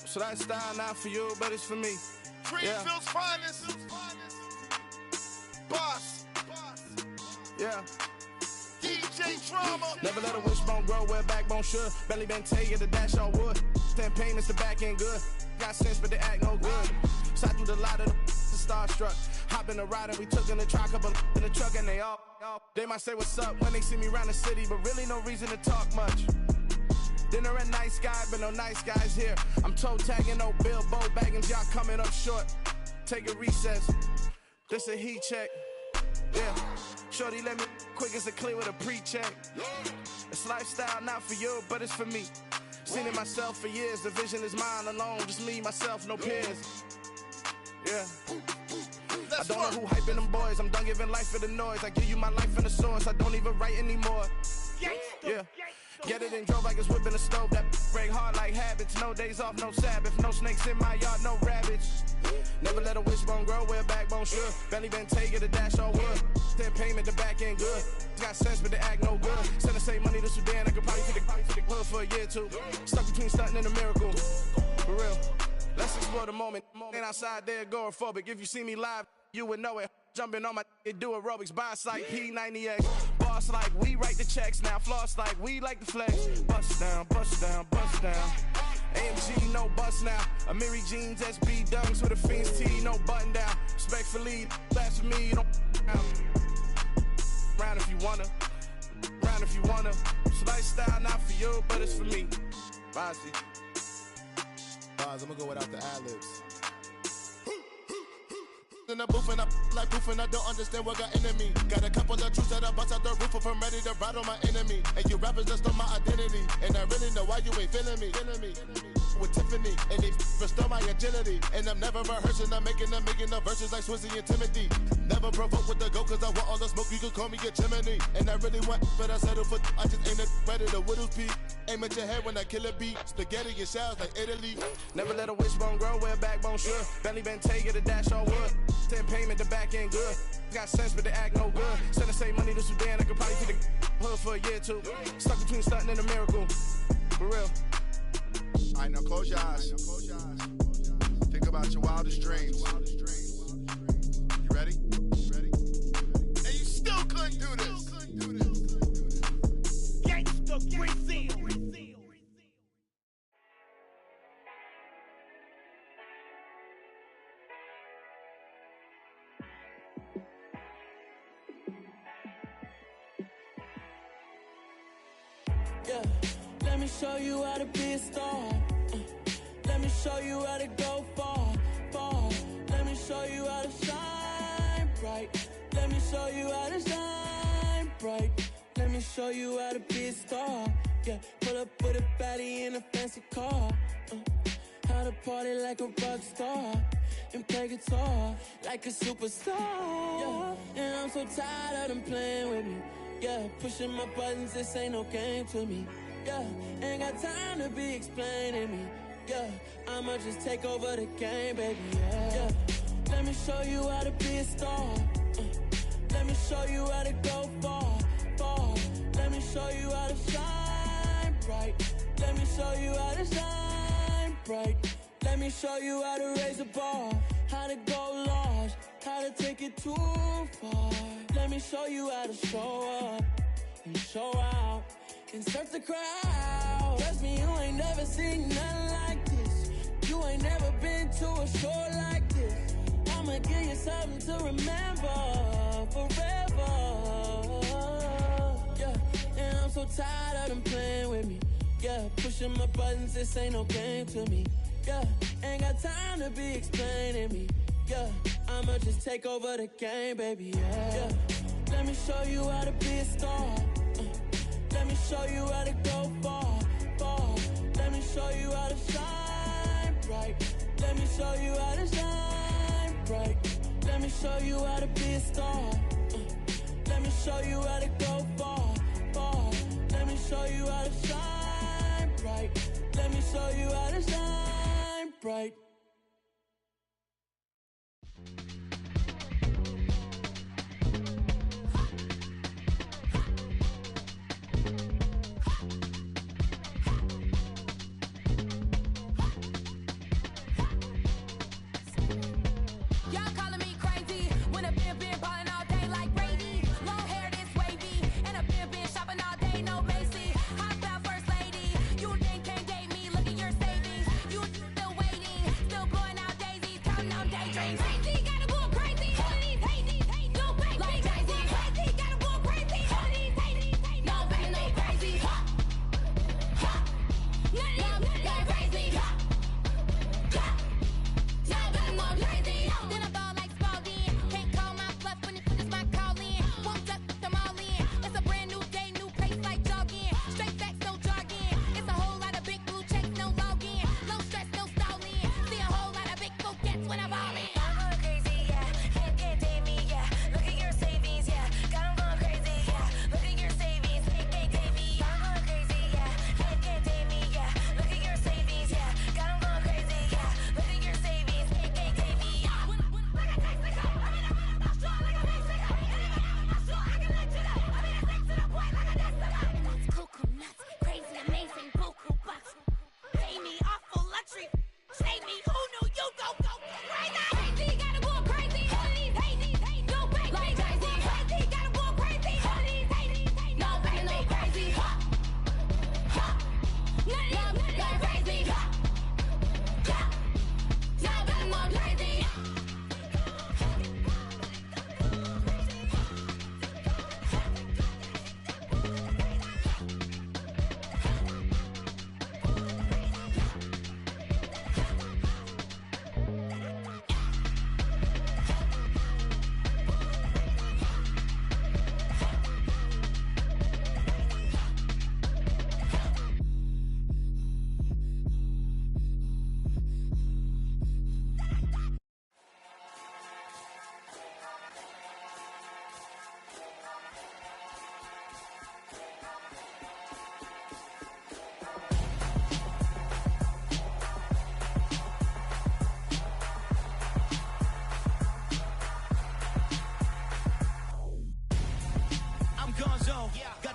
So that style not for you, but it's for me. Greenfield's finest. Boss. Yeah. DJ Drama. Never let a wishbone grow where a backbone should. Belly been take it, the dash all wood. 10 payments, the back end good. Got sense, but they act no good. Side through the lot of the starstruck. Hop in the ride and we took in the truck, couple in the truck and they all. They might say what's up when they see me around the city, but really no reason to talk much. Dinner at nice guy, but no nice guys here. I'm toe tagging, no Bilbo bagging, y'all coming up short. Take a recess. This a heat check. Yeah. Shorty let me quick as a clear with a pre-check. It's lifestyle not for you, but it's for me. Seen it myself for years. The vision is mine alone. Just me, myself, no peers. Yeah. I don't know who hyping them boys. I'm done giving life for the noise. I give you my life in the source. I don't even write anymore. Yeah. Get it and drove like it's whipping a stove. That break hard like habits. No days off, no Sabbath. No snakes in my yard, no rabbits. Never let a wishbone grow where a backbone should. Belly been take it, the dash all wood. 10 payment, the back end good. Got sense, but they act no good. Send the same money to Sudan. I could probably take the hood for a year or two. Stuck between stunting and a miracle. For real. Let's explore the moment. Ain't outside there agoraphobic. If you see me live, you would know it. Jumping on my do aerobics, boss like P90X. Boss like we write the checks now. Floss like we like the flex. Bust down, bust down, bust down. AMG, no bust now. Amiri jeans, SB dunks with a Fiends T, no button down. Respectfully, that's for me, you don't round if you wanna. Round if you wanna. It's lifestyle not for you, but it's for me. Bossy. Bars, I'm gonna go without the ad-libs. In the booth and I like proof and I don't understand what got into me. Got a couple of truths that I bust out the roof if I'm ready to ride on my enemy. And you rappers just stole my identity. And I really know why you ain't feeling me. With Tiffany, and they restore my agility. And I'm never rehearsing, I'm making a million of verses like Swizzy and Timothy. Never provoke with the go, cause I want all the smoke, you can call me a chimney. And I really want, but I settle for, I just ain't ready to Whittles peak. Aim at your head when I kill a beat. Spaghetti and shells like Italy. Never let a wishbone grow where a backbone should. Belly been take it, the dash all wood. 10 payment, the back end good. Got sense, but they act no good. Send the same money to Sudan, I could probably take the hood for a year or two. Stuck between stunting and a miracle. For real. Alright, now close your eyes. Think about your wildest dreams. You ready? And you still couldn't do this. Gangsta Brazil. Yeah, let me show you how to be a star. Let me show you how to go far, far. Let me show you how to shine bright. Let me show you how to shine bright. Let me show you how to be a star. Yeah, pull up with a baddie in a fancy car. How to party like a rock star and play guitar like a superstar. Yeah, and I'm so tired of them playing with me. Yeah, pushing my buttons, this ain't no game to me. Yeah, ain't got time to be explaining me. Yeah, I'ma just take over the game, baby. Yeah, let me show you how to be a star. Let me show you how to go far, far. Let me show you how to shine bright. Let me show you how to shine bright. Let me show you how to raise a bar, how to go large, how to take it too far. Let me show you how to show up and show out and surf the crowd. Trust me, you ain't never seen nothing like this. You ain't never been to a show like this. I'ma give you something to remember forever. Yeah, and I'm so tired of them playing with me. Yeah, pushing my buttons, this ain't no game to me. Yeah, ain't got time to be explaining me. Yeah, I'ma just take over the game, baby. Yeah, let me show you how to be a star. Let me show you how to go far, far. Let me show you how to shine bright. Let me show you how to shine bright. Let me show you how to be a star. Let me show you how to go far, far. Let me show you how to shine bright. Let me show you how to shine bright.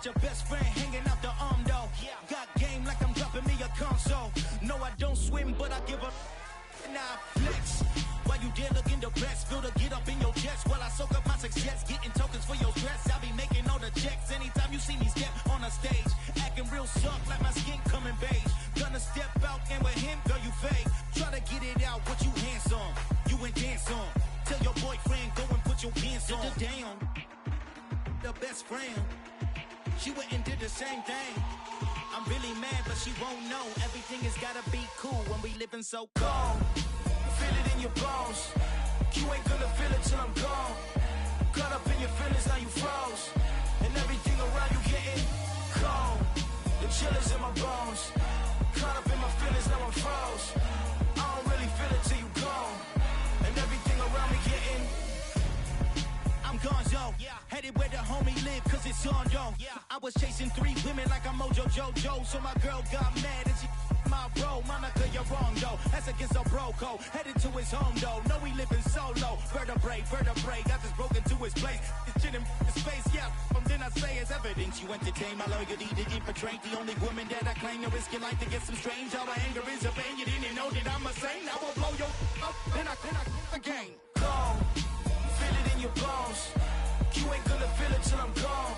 Your best friend hanging out the arm though. Got game like I'm dropping me a console. No, I don't swim, but I give a. Now flex. dare look in the press, feel to get up in your chest while I soak up my success, getting tokens for your stress. I be making all the checks anytime you see me step on a stage, acting real soft like my skin coming beige. Gonna step out and with him, girl, you fake. Try to get it out, what you handsome, you ain't dance on. Tell your boyfriend, go and put your pants on. Down, the best friend, she went and did the same thing. I'm really mad, but she won't know. Everything has gotta be cool when we living so cold. Feel it in your bones. You ain't gonna feel it till I'm gone. Caught up in your feelings, now you froze. And everything around you getting cold. The chill is in my bones. Caught up in my feelings, now I'm froze. I don't really feel it till you gone. And everything around me getting, I'm gone, yo. Headed where the homie live, cause it's on, yo. I was chasing 3 women like I'm Mojo Jojo. So my girl got mad and she my bro. Monica, you're wrong, though. That's against a bro code. Headed to his home, though. No, we living solo. Vertebrae. Got this broken to his place. This shit in his face, yeah. From then I say it's evidence. You entertain my loyalty to infiltrate. The only woman that I claim to risk your life to get some strange. All my anger is a pain. You didn't know that I'm a saint. I will blow your up. Then I again. Gone. Feel it in your bones. You ain't gonna feel it till I'm gone.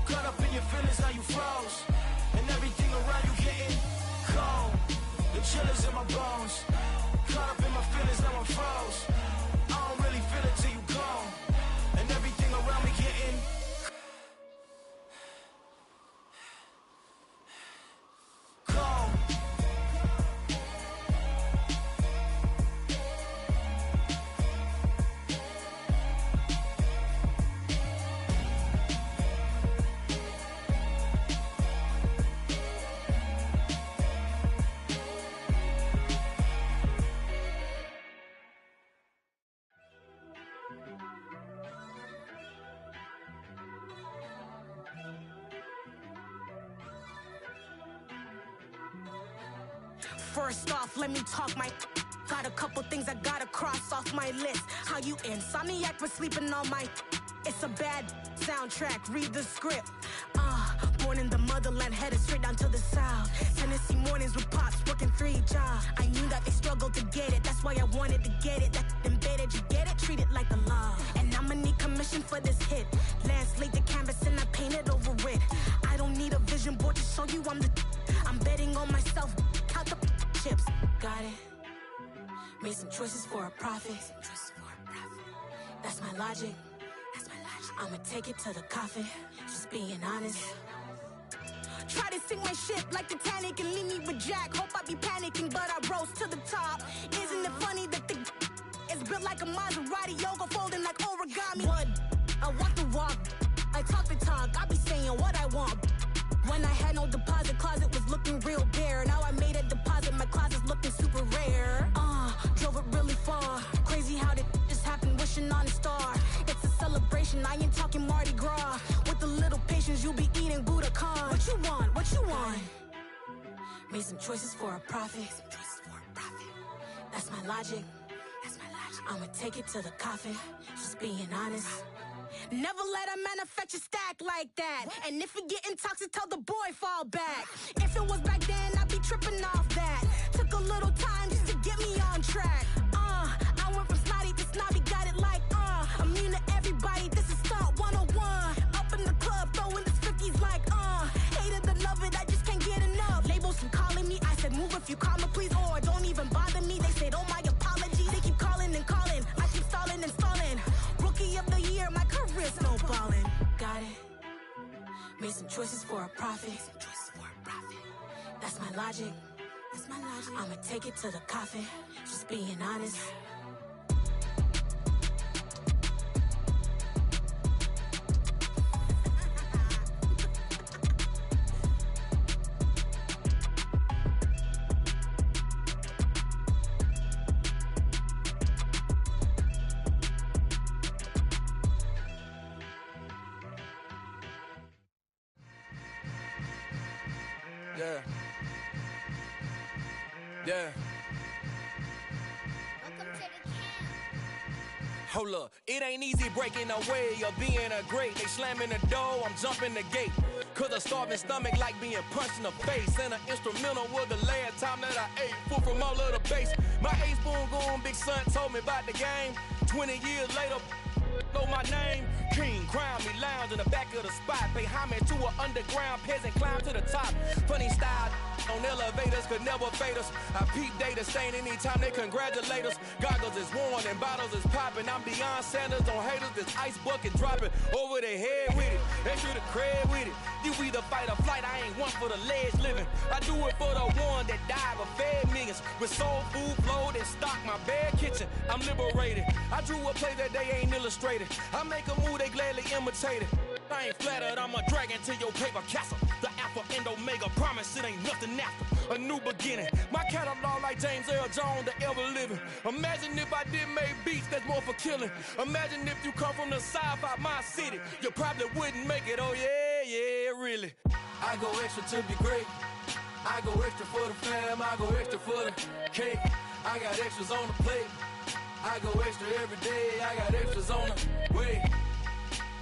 Caught up in your feelings, now you froze. And everything around you getting cold. The chill is in my bones. Caught up in my feelings, now I'm froze. I don't really feel it till you gone. And everything around me getting cold. First off, let me talk my. Got a couple things I gotta cross off my list. How you insomniac for sleeping on my. It's a bad soundtrack, read the script. Born in the motherland, headed straight down to the south. Tennessee mornings with pops, working 3 jobs. I knew that they struggled to get it, that's why I wanted to get it. That embedded, you get it, treat it like the law. And I'ma need commission for this hit. Lance laid the canvas and I painted over it. I don't need a vision board to show you I'm the. I'm betting on myself, count the chips. Got it. Made some choices for a profit. That's my logic. I'ma take it to the coffin. Just being honest. Try to sink my ship like Titanic and leave me with Jack. Hope I be panicking, but I rose to the top. Isn't it funny that the is built like a Maserati, yoga folding like origami? What? I walk the walk, I talk the talk. I be saying what I want. When I had no deposit, closet was looking real bare. Now I made a deposit, my closet's looking super rare. Drove it really far. Crazy how did just happen, wishing on a star. It's a celebration, I ain't talking Mardi Gras. With a little patience, you'll be eating Budokan. What you want? What you want? Made some choices for a profit. That's my logic. I'ma take it to the coffin. Just being honest. Never let a manufacture stack like that. And if it getting toxic, tell the boy fall back. If it was back then, I'd be tripping off that. Took a little time just to get me on track. I went from snotty to snobby, got it like immune to everybody, this is stunt 101. Up in the club, throwing this 50s like hate it or love it, I just can't get enough. Labels from calling me, I said move if you call me please, or don't even bother me. They said oh my apologies, they keep calling and calling. I keep stalling and stalling. Rookie of the year, my career snowballing. Got it. Made some choices for a profit. That's my logic. I'ma take it to the coffin. Just being honest. Yeah. Hold up, it ain't easy breaking away or being a great. They slamming the door, I'm jumping the gate. Cause a starving stomach like being punched in the face. And an instrumental was the last time that I ate food from all of the base. My ace boom goon big son told me about the game. 20 years later, know my name. King, crown me, lounge in the back of the spot. Pay homage to an underground peasant, climb to the top. Funny style on elevators could never fade us. I peep data stain anytime they congratulate us. Goggles is worn and bottles is popping. I'm Deion Sanders on haters, this ice bucket dropping over their head with it. Extra the cred with it. You either fight or flight, I ain't one for the ledge living. I do it for the one that died but fed millions. With soul food flowed and stocked my bare kitchen. I'm liberated. I drew a play that they ain't illustrated. I make a move, they gladly imitate it. I ain't flattered, I'm a dragon to your paper castle. The Alpha and Omega, promise it ain't nothing after. A new beginning. My catalog like James Earl Jones, the ever living. Imagine if I did make beats that's more for killing. Imagine if you come from the south out my city. You probably wouldn't make it, oh yeah, really. I go extra to be great. I go extra for the fam, I go extra for the cake. I got extras on the plate. I go extra every day, I got extras on the way.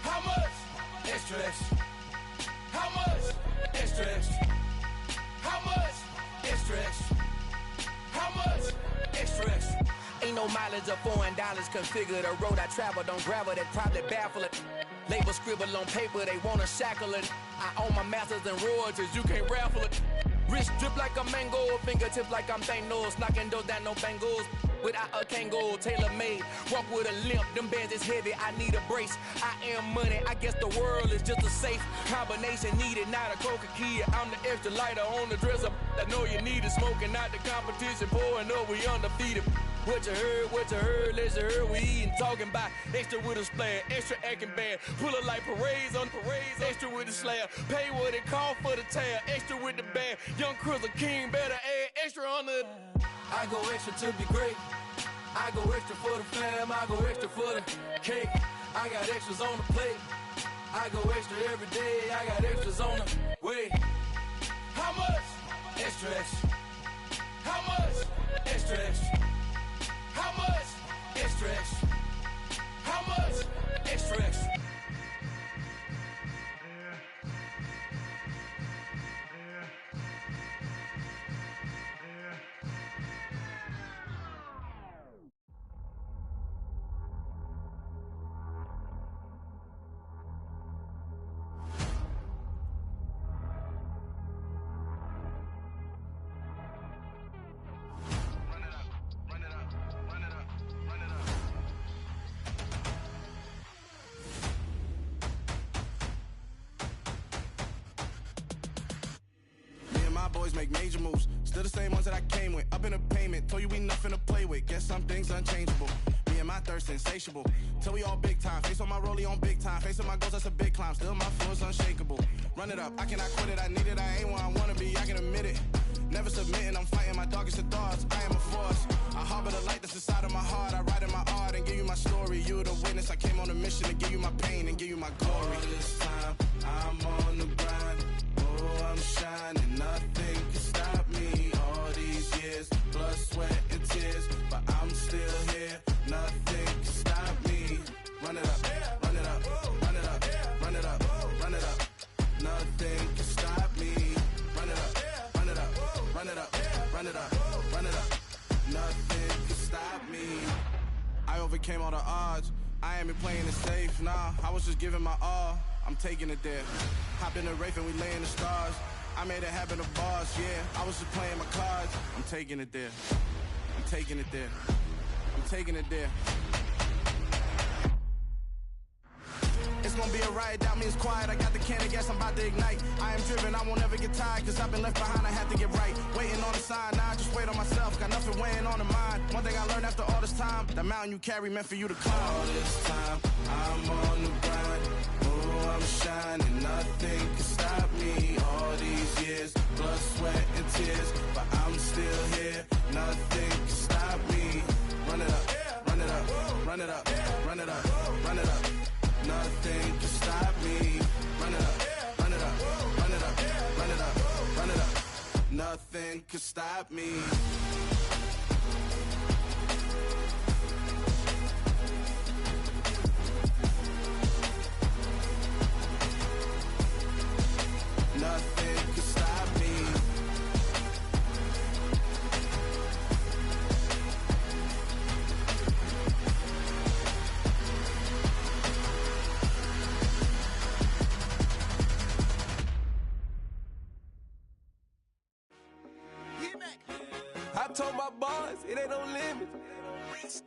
How much? Extra, extra. How much? Extra, extra. How much? Extra, extra. How much? Extra, extra. Ain't no mileage of $4 configure the road I travel. Don't gravel that probably baffle it. Label scribble on paper, they wanna shackle it. I own my masters and royalties, you can't raffle it. Wrist drip like a mango, fingertips like I'm Thanos. Knocking those down, no bangles. Without a Kango, tailor-made. Walk with a limp, them bands is heavy, I need a brace. I am money, I guess the world is just a safe combination needed, not a coca-key. I'm the extra lighter on the dresser. I know you need it, smoking out the competition, pouring up, we undefeated. What you heard, let's heard, we eatin', talking about extra with a splash, extra acting bad, pull it like parades on parades, extra with the slab, pay what it cost for the tab, extra with the bag, young Chris a king, better add extra on the. I go extra to be great, I go extra for the fam, I go extra for the cake, I got extras on the plate, I go extra every day, I got extras on the way. How much? Extra, extra. How much? Extra, extra. How much? Extra, extra. How much? Extra, extra. Boys make major moves, still the same ones that I came with. Up in a payment, told you we nothing to play with. Guess some things unchangeable. Me and my thirst insatiable. Till we all big time. Face on my rollie on big time. Face on my goals, that's a big climb. Still my flow is unshakable. Run it up, I cannot quit it. I need it, I ain't where I wanna be. I can admit it. Never submitting, I'm fighting my darkest of thoughts. I am a force. I harbor the light that's inside of my heart. I write in my art and give you my story. You the witness. I came on a mission to give you my pain and give you my glory. All this time, I'm on the grind. Oh, I'm shining. Nothing can stop me. All these years, blood, sweat, and tears. But I'm still here. Nothing can stop me. Run it up, run it up, run it up, run it up, run it up. Nothing can stop me. Run it up, run it up, run it up, run it up, run it up. Nothing can stop me. I overcame all the odds. I ain't been playing it safe, nah. I was just giving my all. I'm taking it there. Hop in the Wraith and we lay in the stars. I made it happen to bars, yeah. I was just playing my cards. I'm taking it there. I'm taking it there. I'm taking it there. It's gonna be a riot, doubt me it's quiet. I got the can of gas, I'm about to ignite. I am driven, I won't ever get tired, cause I've been left behind, I have to get right. Waiting on the sign, now I just wait on myself. Got nothing weighing on the mind. One thing I learned after all this time, the mountain you carry meant for you to climb. All this time, I'm on the grind. Oh, I'm shining, nothing can stop me. All these years, blood, sweat, and tears. But I'm still here, nothing can stop me. Run it up, run it up, run it up, run it up, run it up. Nothing can stop me. Run it up, run it up, run it up, run it up, run it up. Nothing can stop me. I told my boys, it ain't no limits.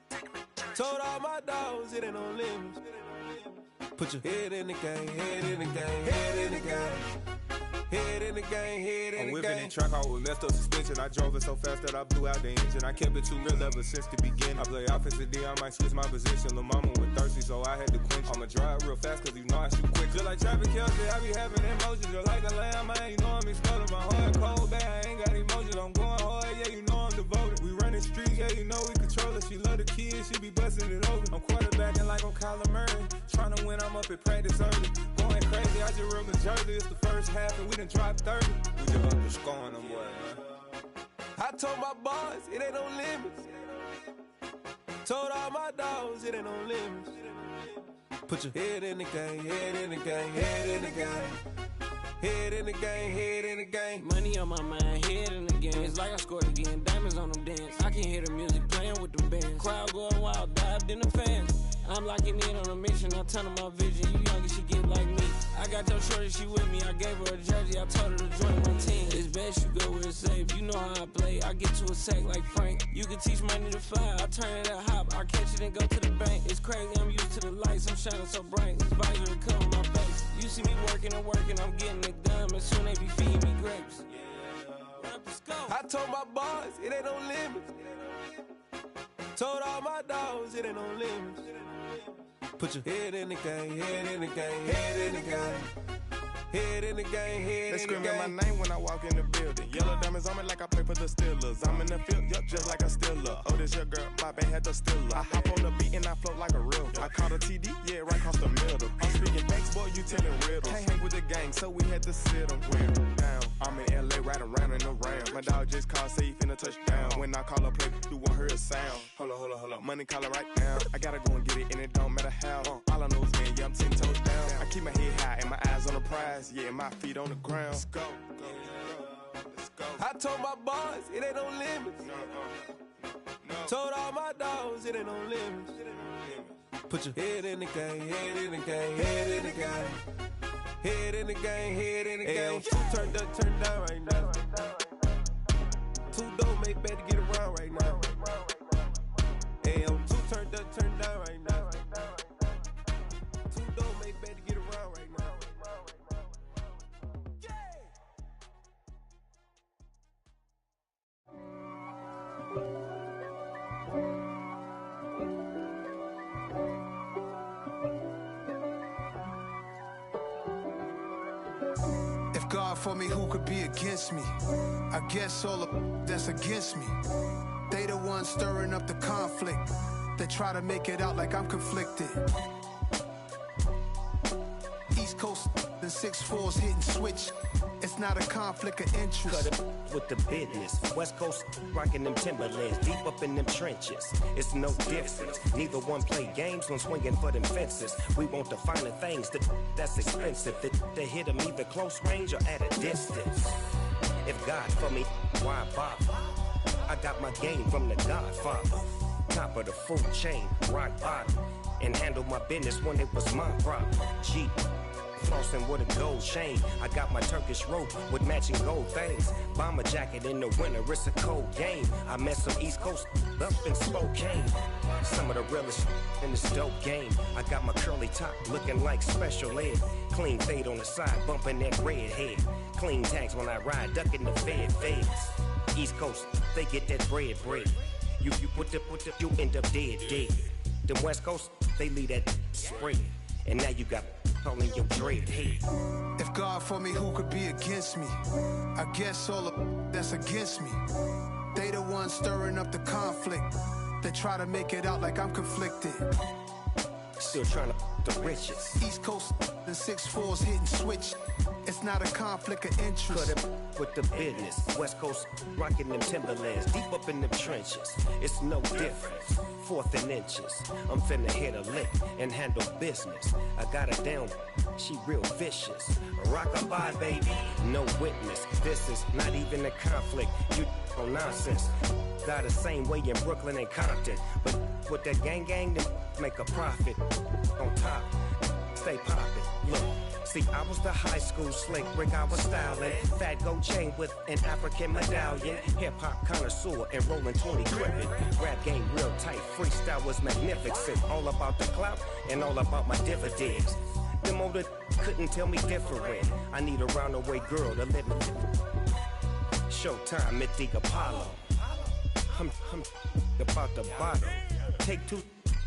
Told all my dogs, it ain't no limits. Put your head in the game, head in the game, head in the game. Head in the game, head in the game. I'm whipping in track out with messed up suspension. I drove it so fast that I blew out the engine. I kept it too real ever since the beginning. I play offensive D, I might switch my position. Lil' mama was thirsty, so I had to quench. I'ma drive real fast, cause you know I shoot quick. Just like traffic Kelsey, I be having emotions. Just like a lamb, man, you know I'm exploding. My heart cold, bad, I ain't got emotions. I'm going hard, yeah, you know I'm devoted. We running streets, yeah, you know we control it. She love the kids, she be busting it over. I'm quarterbacking like I'm Kyler Murray. Trying to win, I'm up at practice early. Going crazy, I just real the jersey. It's the first half, and we done dropped 30. We just underscoring them, boy, man. I told my boys, it ain't no limits. Told all my dogs, it ain't no limits. Put your head in the game, head in the game, head in the game. Head in the game, head in the game. Money on my mind, head in the game. It's like I scored again, diamonds on them dance. I can hear the music playing with them bands. Crowd going wild, dived in the fans. I'm locking in on a mission, I tell her my vision. You young and she get like me. I got your shorty, she with me. I gave her a jersey, I told her to join my team. It's best you go where it's safe. You know how I play. I get to a sack like Frank. You can teach money to fly. I turn it at hop. I catch it and go to the bank. It's crazy, I'm used to the lights. I'm shining so bright. This visor will cover my face. You see me working and working. I'm getting it done. And soon they be feeding me grapes. I told my boys, it ain't no limits. Told all my dogs, it ain't no limits. Put your head in the game, head in the game, head in the game. Head in the game, head in the game. They screaming my name when I walk in the building. Yellow diamonds on me like I play for the Steelers. I'm in the field, yup, just like a Steeler. Oh, this your girl, my band had the Steeler. I hop on the beat and I float like a real. I caught a TD, yeah, right across the middle. I'm speaking thanks, boy, you telling riddles. Can't hang with the gang, so we had to sit them down. I'm in LA, right around in the round. My dog just called, say he finna touchdown. When I call a play, you won't hear a sound. Hold up, money calling right now. I gotta go and get it, and it don't matter how. All I know is, man, yeah, I'm 10 toes down. I keep my head high and my eyes on the prize. Yeah, my feet on the ground. Let's go. Let's go. I told my boys, it ain't no limits. Told all my dogs, it ain't no limits. Put your head in the game, head in the game, head in the game. Head in the game, head in the game. Two turned up, turned down right now. Two dope make better get around right now. Hey, I'm two turned up, turned down right now. Two dope make better get around right now. God for me, who could be against me? I guess all of that's against me. They the ones stirring up the conflict. They try to make it out like I'm conflicted. East Coast and 6'4's hitting switch. It's not a conflict of interest. Cut it with the business. West Coast rocking them Timberlands, deep up in them trenches. It's no difference. Neither one play games when swinging for them fences. We want the finer things that's expensive. That hit them either close range or at a distance. If God for me, why bother? I got my game from the Godfather. Top of the food chain, rock bottom. And handle my business when it was my problem. G. Flossing with a gold chain. I got my Turkish rope with matching gold things. Bomber jacket in the winter, it's a cold game. I met some East Coast up in Spokane. Some of the realest in this dope game. I got my curly top looking like special ed. Clean fade on the side, bumping that red head. Clean tags when I ride, ducking the feds. East Coast, they get that bread. You put the, you end up dead. Them West Coast, they leave that spread. And now you got calling your dread head. If God for me, who could be against me? I guess all of that's against me. They the ones stirring up the conflict. They try to make it out like I'm conflicted. Still trying to the riches. East Coast and 6'4's hitting switch. It's not a conflict of interest. Cut it with the business. West Coast rocking them Timberlands, deep up in them trenches. It's no difference. 4th and inches. I'm finna hit a lick and handle business. I got her down, she real vicious. Rock-a-bye, baby, no witness. This is not even a conflict. You on nonsense. Got the same way in Brooklyn and Compton. But with that gang, then make a profit on top. stay poppin'. Look, see, I was the high school slick Rick, I was styling. Fat gold chain with an African medallion. Hip-hop connoisseur and rolling 20 crippin'. Rap game real tight, freestyle was magnificent. All about the clout and all about my dividends. Them older couldn't tell me different. I need a roundaway girl to let me. Showtime at the Apollo. I'm about the bottle. Take two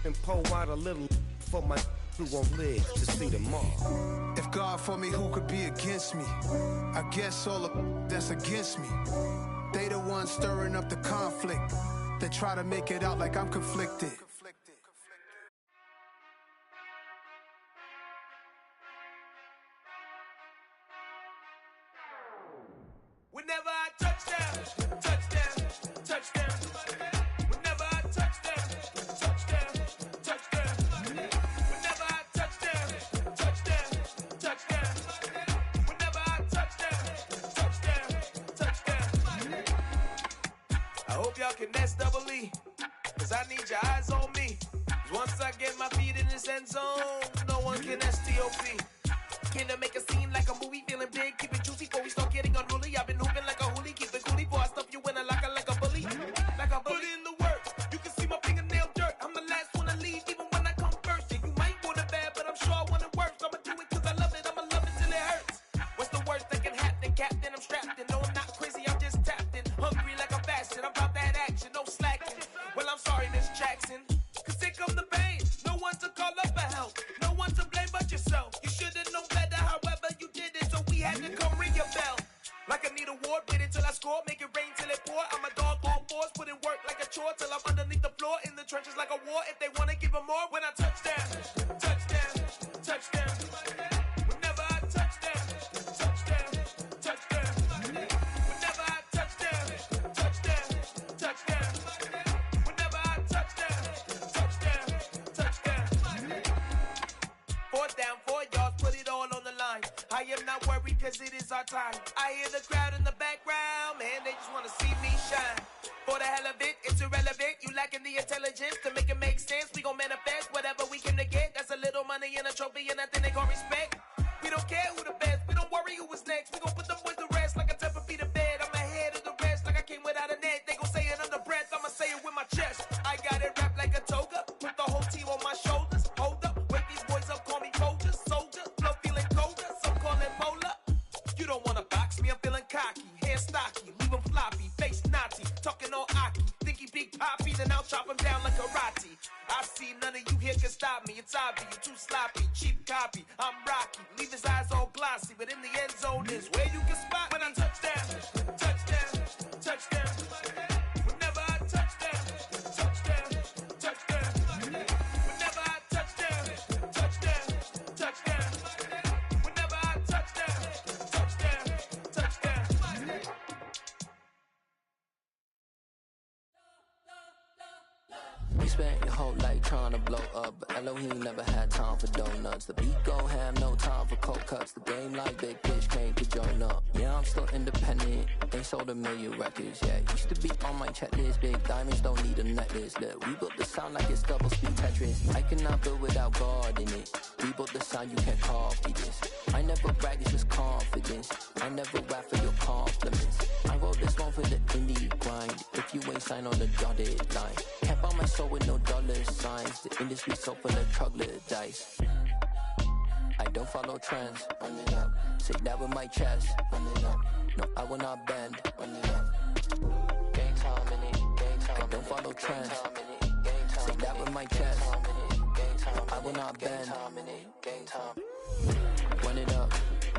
and pour out a little for my who won't live to see them all. If God for me, who could be against me? I guess all the that's against me. They the ones stirring up the conflict. They try to make it out like I'm conflicted. Whenever I touchdown, touchdown, touchdown. Whenever I touchdown, touchdown, touchdown. Whenever I touchdown, touchdown, touchdown. Whenever I touchdown, touchdown, touchdown. I hope y'all can nest double E, cause I need your eyes on me. Cause once I get my feet in this end zone, no one can STOP. Can I make a scene like a movie, feeling big, keep it juicy before we start getting unruly. I've been hooping like a hoolie, keep it coolie before I stuff you in a locker like a bully. Like a bully. Put in the work, you can see my fingernail dirt. I'm the last one to leave, even when I come first. Yeah, you might want it bad, but I'm sure I want it worse. I'ma do it cause I love it, I'ma love it till it hurts. What's the worst that can happen, Captain? I'm strapped in, no I'm not crazy, I'm just tapped in. Hungry like I'm fasting, I'm about that action, no slacking. Well, I'm sorry, Miss Jackson, cause here come the pain. No one to call up for help, no one to blame but yourself. You should've known better, however you did it, so we had to come ring your bell. Like I need a award, wait until I score, make it rain till it pour. I'm a dog on fours, put in work like a chore till I'm underneath the floor, in the trenches like a war. If they wanna give them more, when I touchdown, touchdown, touchdown. Whenever I touchdown, touchdown, touchdown. Whenever I touchdown, touchdown, touchdown. Whenever I touchdown, touchdown, touchdown. 4th down, 4 yards, put it all on the line. I am not worried cause it is our time. I hear the crowd in the background, man, they just wanna see me shine. For the hell of it, it's irrelevant. You lacking the intelligence to make it make sense. We gon' manifest whatever we came to get. That's a little money and a trophy and nothing they call respect. We don't care who the best, we don't worry who was next. We gon' put them boys to rest like a 10 feet of bed. I'm ahead of the rest like I came without a net. They gon' say it under breath, I'ma say it with my chest. I got it wrapped like a toga, put the whole team on my shoulders. Hold up, wake these boys up, call me Folger, soldier. Flow feeling colder, some call it polar. You don't wanna box me, I'm feeling cocky. Hair stocky, leave him floppy, face Nazi. Talking all Aki, think he big poppy, then I'll chop him down like karate. I see none of you here can stop me. It's obvious, you too sloppy, cheap copy. I'm Rocky, leave his eyes all glossy, but in the end zone is where you can spot when I touchdown, touchdown, touchdown. Whenever I touchdown, touchdown, touchdown. Whenever I touchdown, touchdown, touchdown. Whenever I touchdown, touchdown, touchdown. We spent your whole life trying to blow up, but Elohim never had time for donuts. The beat gon' have no time for cold cuts. The game like Big Fish came to join up. Yeah, I'm still independent, ain't sold a million records yet. Used to be on my checklist, big diamonds don't need a necklace. Look, we built the sound like it's double speed Tetris. I cannot build without God in it. We built the sound, you can't copy this. I never brag, it's just confidence. I never rap for your compliments. I wrote this one for the indie grind. If you ain't signed on the dotted line, can't buy my soul with no dollar signs. The industry so full of troglodytes. I don't follow trends. Run it up. Say that with my chest. Run it up. No, I will not bend. Run it up. Gang time in it. Gang time. I don't follow trends. Say that with my chest. I will not bend. Gang time. Run it up.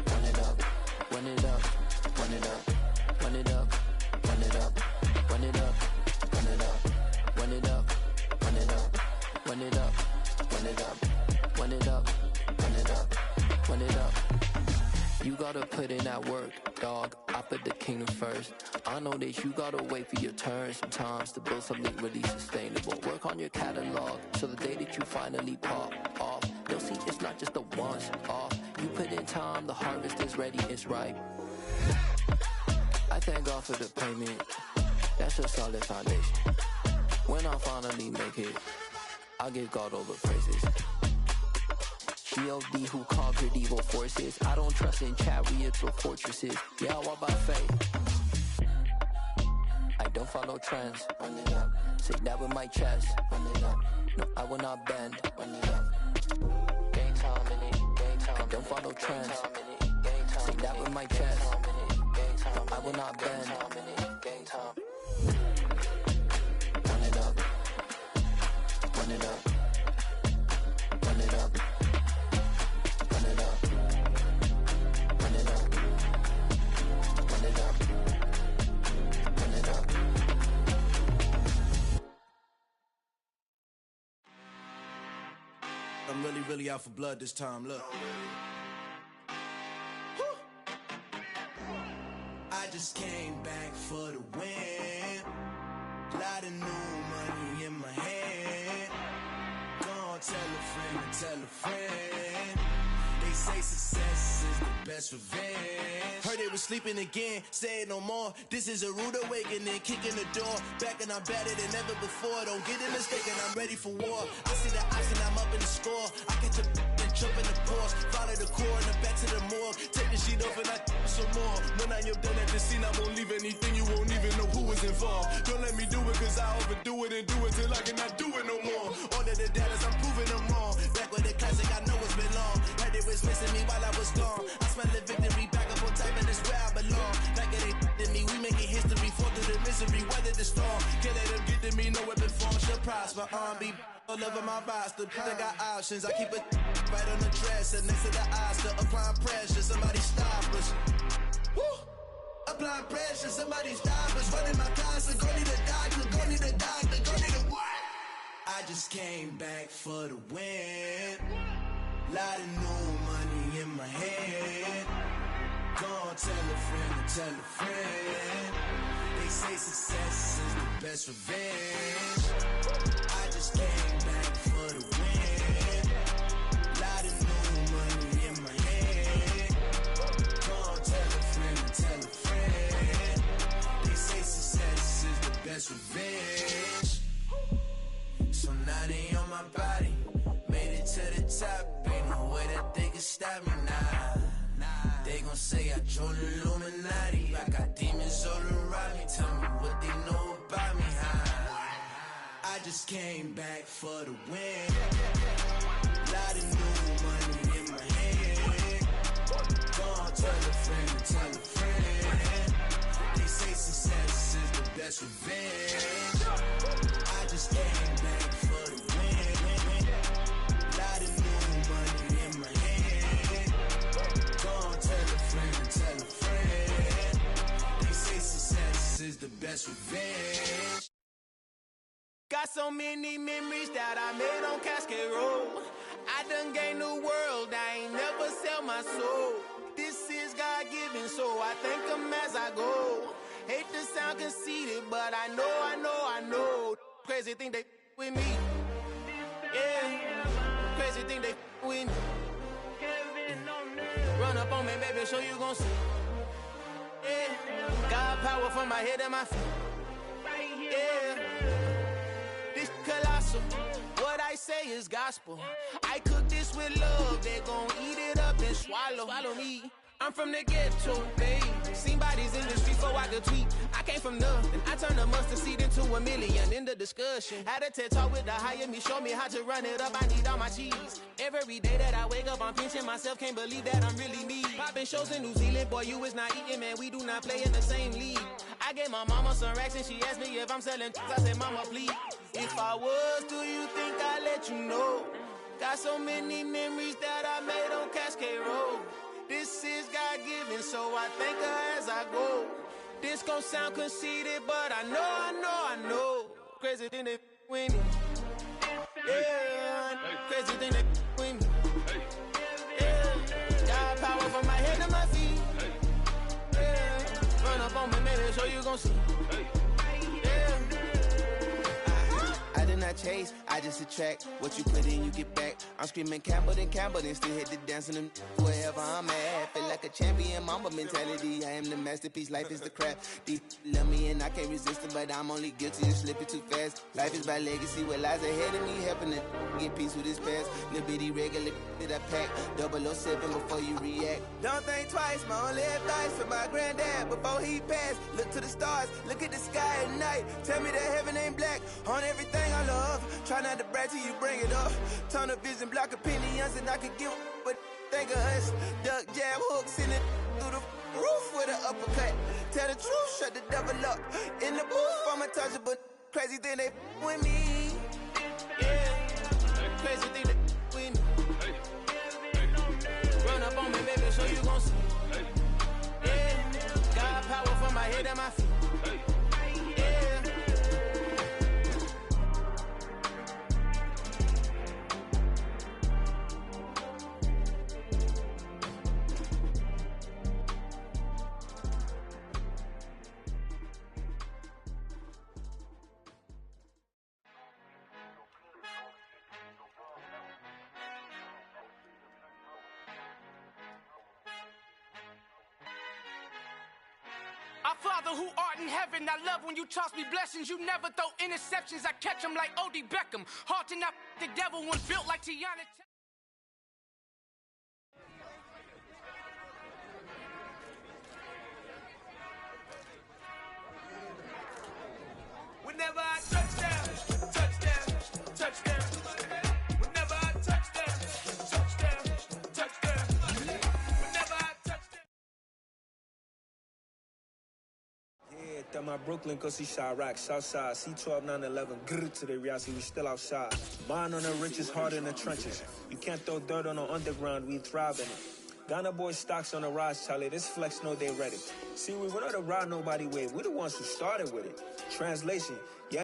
Run it up. Run it up. Run it up. Run it up. Run it up. Run it up. Run it up. Run it up. Run it up. Run it up. Run it up. Run it up. Run it up. Run it up. You gotta put in that work, dog. I put the kingdom first. I know that you gotta wait for your turn sometimes to build something really sustainable. Work on your catalog so the day that you finally pop off, they'll see it's not just a once off. You put in time, the harvest is ready, it's ripe. I thank God for the payment. That's a solid foundation. When I finally make it, I give God all the praises. G.O.D. who conquered evil forces. I don't trust in chariots or fortresses. Yeah, I walk by faith. I don't follow trends. Run it up. Say that with my chest. Run it up. No, I will not bend. Run it up. Game time in it. Game time. I don't follow trends. Say that with my chest. No, I will not bend. Game time. Run it up. Run it up. Run it up. Run it up. Run it up. Run it up. Run it up. I'm really out for blood this time, look. I just came back for the win. Lot of new money in my hand. Gonna tell a friend and tell a friend. They say success is the best revenge. Heard they was sleeping again, say it no more. This is a rude awakening, kicking the door. Back and I'm better than ever before. Don't get it mistaken, I'm ready for war. I see the option, I'm up in the score. I catch a and jump in the Porsche. Follow the core and the back to the morgue. Take the sheet off and I some more. When I am done at the scene, I won't leave anything. You won't even know who was involved. Don't let me do it cause I overdo it and do it till I cannot do it no more. All of the data, I'm proving them wrong. Back with the classic, I know it's been long. Heard it was missing me while I was gone. I smell the victory back up on top and it's where I belong. Like it ain't to me, we making history. Fall through the misery, weather the storm. Can't let them get to me, no weapon form should prosper. Be all over my roster. I got options, I keep it right on the dresser. Next to the Oscar, applying pressure. Somebody stop us. Woo! Applying pressure, somebody stop us. Running my closet, go need a doctor, go need a doctor, go need a what? I just came back for the win. Lot of new money in my hand. Gonna tell a friend and tell a friend. They say success is the best revenge. I just came back for the win. Lot of new money in my hand. Gonna tell a friend and tell a friend. They say success is the best revenge. So now they on my body. Made it to the top. Ain't no way that they can stop me now. They gon' say I joined the Illuminati. I got demons all around me. Tell me what they know about me, huh? I just came back for the win. Lot of new money in my hand. Gonna tell a friend and tell a friend. They say success is the best revenge. I just came back for the win. Lot of new money in my hand. Gonna tell a friend and tell a friend. They say success is the best revenge. Got so many memories that I made on Cascade Road. I done gained the world, I ain't never sell my soul. This is God-given, so I thank him as I go. Hate to sound conceited, but I know. Crazy thing they with me. Yeah, crazy thing they with me. Run up on me, baby, show you gon' see. Yeah, got power from my head and my feet. Yeah, this colossal. What I say is gospel. I cook this with love. They gon' eat it up and swallow me. I'm from the ghetto, babe. Seen bodies in the streets before I could tweet. I came from nothing. I turned a mustard seed into a million. In the discussion, had a TED talk with the higher me. Show me how to run it up. I need all my cheese. Every day that I wake up, I'm pinching myself. Can't believe that I'm really me. Popping shows in New Zealand, boy, you is not eating, man. We do not play in the same league. I gave my mama some racks and she asked me if I'm selling. I said, mama, please. If I was, do you think I'd let you know? Got so many memories that I made on Cascade Road. This is God-given, so I thank her as I go. This gon' sound conceited, but I know. Crazy thing they with me. Yeah, crazy thing they with me. Yeah, got power from my head to my feet. Yeah, run up on me, maybe show you gon' see. Yeah. I did not chase, I just attract. What you put in, you get back. I'm screaming Campbell, then still hit the dance and them wherever I'm at. feel like a champion, mama mentality. I am the masterpiece, life is the crap. Deep love me and I can't resist it, but I'm only guilty of slipping too fast. Life is by legacy, what lies ahead of me, helping to get peace with this past. Little bitty regular that I pack, 007 before you react. Don't think twice, my only advice for my granddad before he passed. Look to the stars, look at the sky at night. Tell me that heaven ain't black on everything I love. Try not to brag till you bring it up. Tunnel vision, block opinions, and I could give but think of us. Duck jab hooks in it through the roof with an uppercut. Tell the truth, shut the devil up. In the booth, I'm untouchable. Crazy thing they with me. Yeah, crazy thing they with me. Run up on me, baby, so you gon' see. Yeah, got power from my head and my feet. Yeah. Our Father who art in heaven, I love when you toss me blessings. You never throw interceptions, I catch them like O.D. Beckham. Hard to not the devil when built like Tiana. Whenever I touchdown, touchdown, touchdown. Whenever I touchdown, touchdown, touchdown. Whenever I touchdown. Yeah, that my Brooklyn, cause he shot rock, Southside, C12, 911, grrr to the reality, we still outside. Bond on the riches, hard in the trenches. You can't throw dirt on the underground, we thrive in it. Ghana boys stocks on the rise, Charlie, this flex know they ready. See, we went on the ride nobody with, we the ones who started with it. Translation, yeah.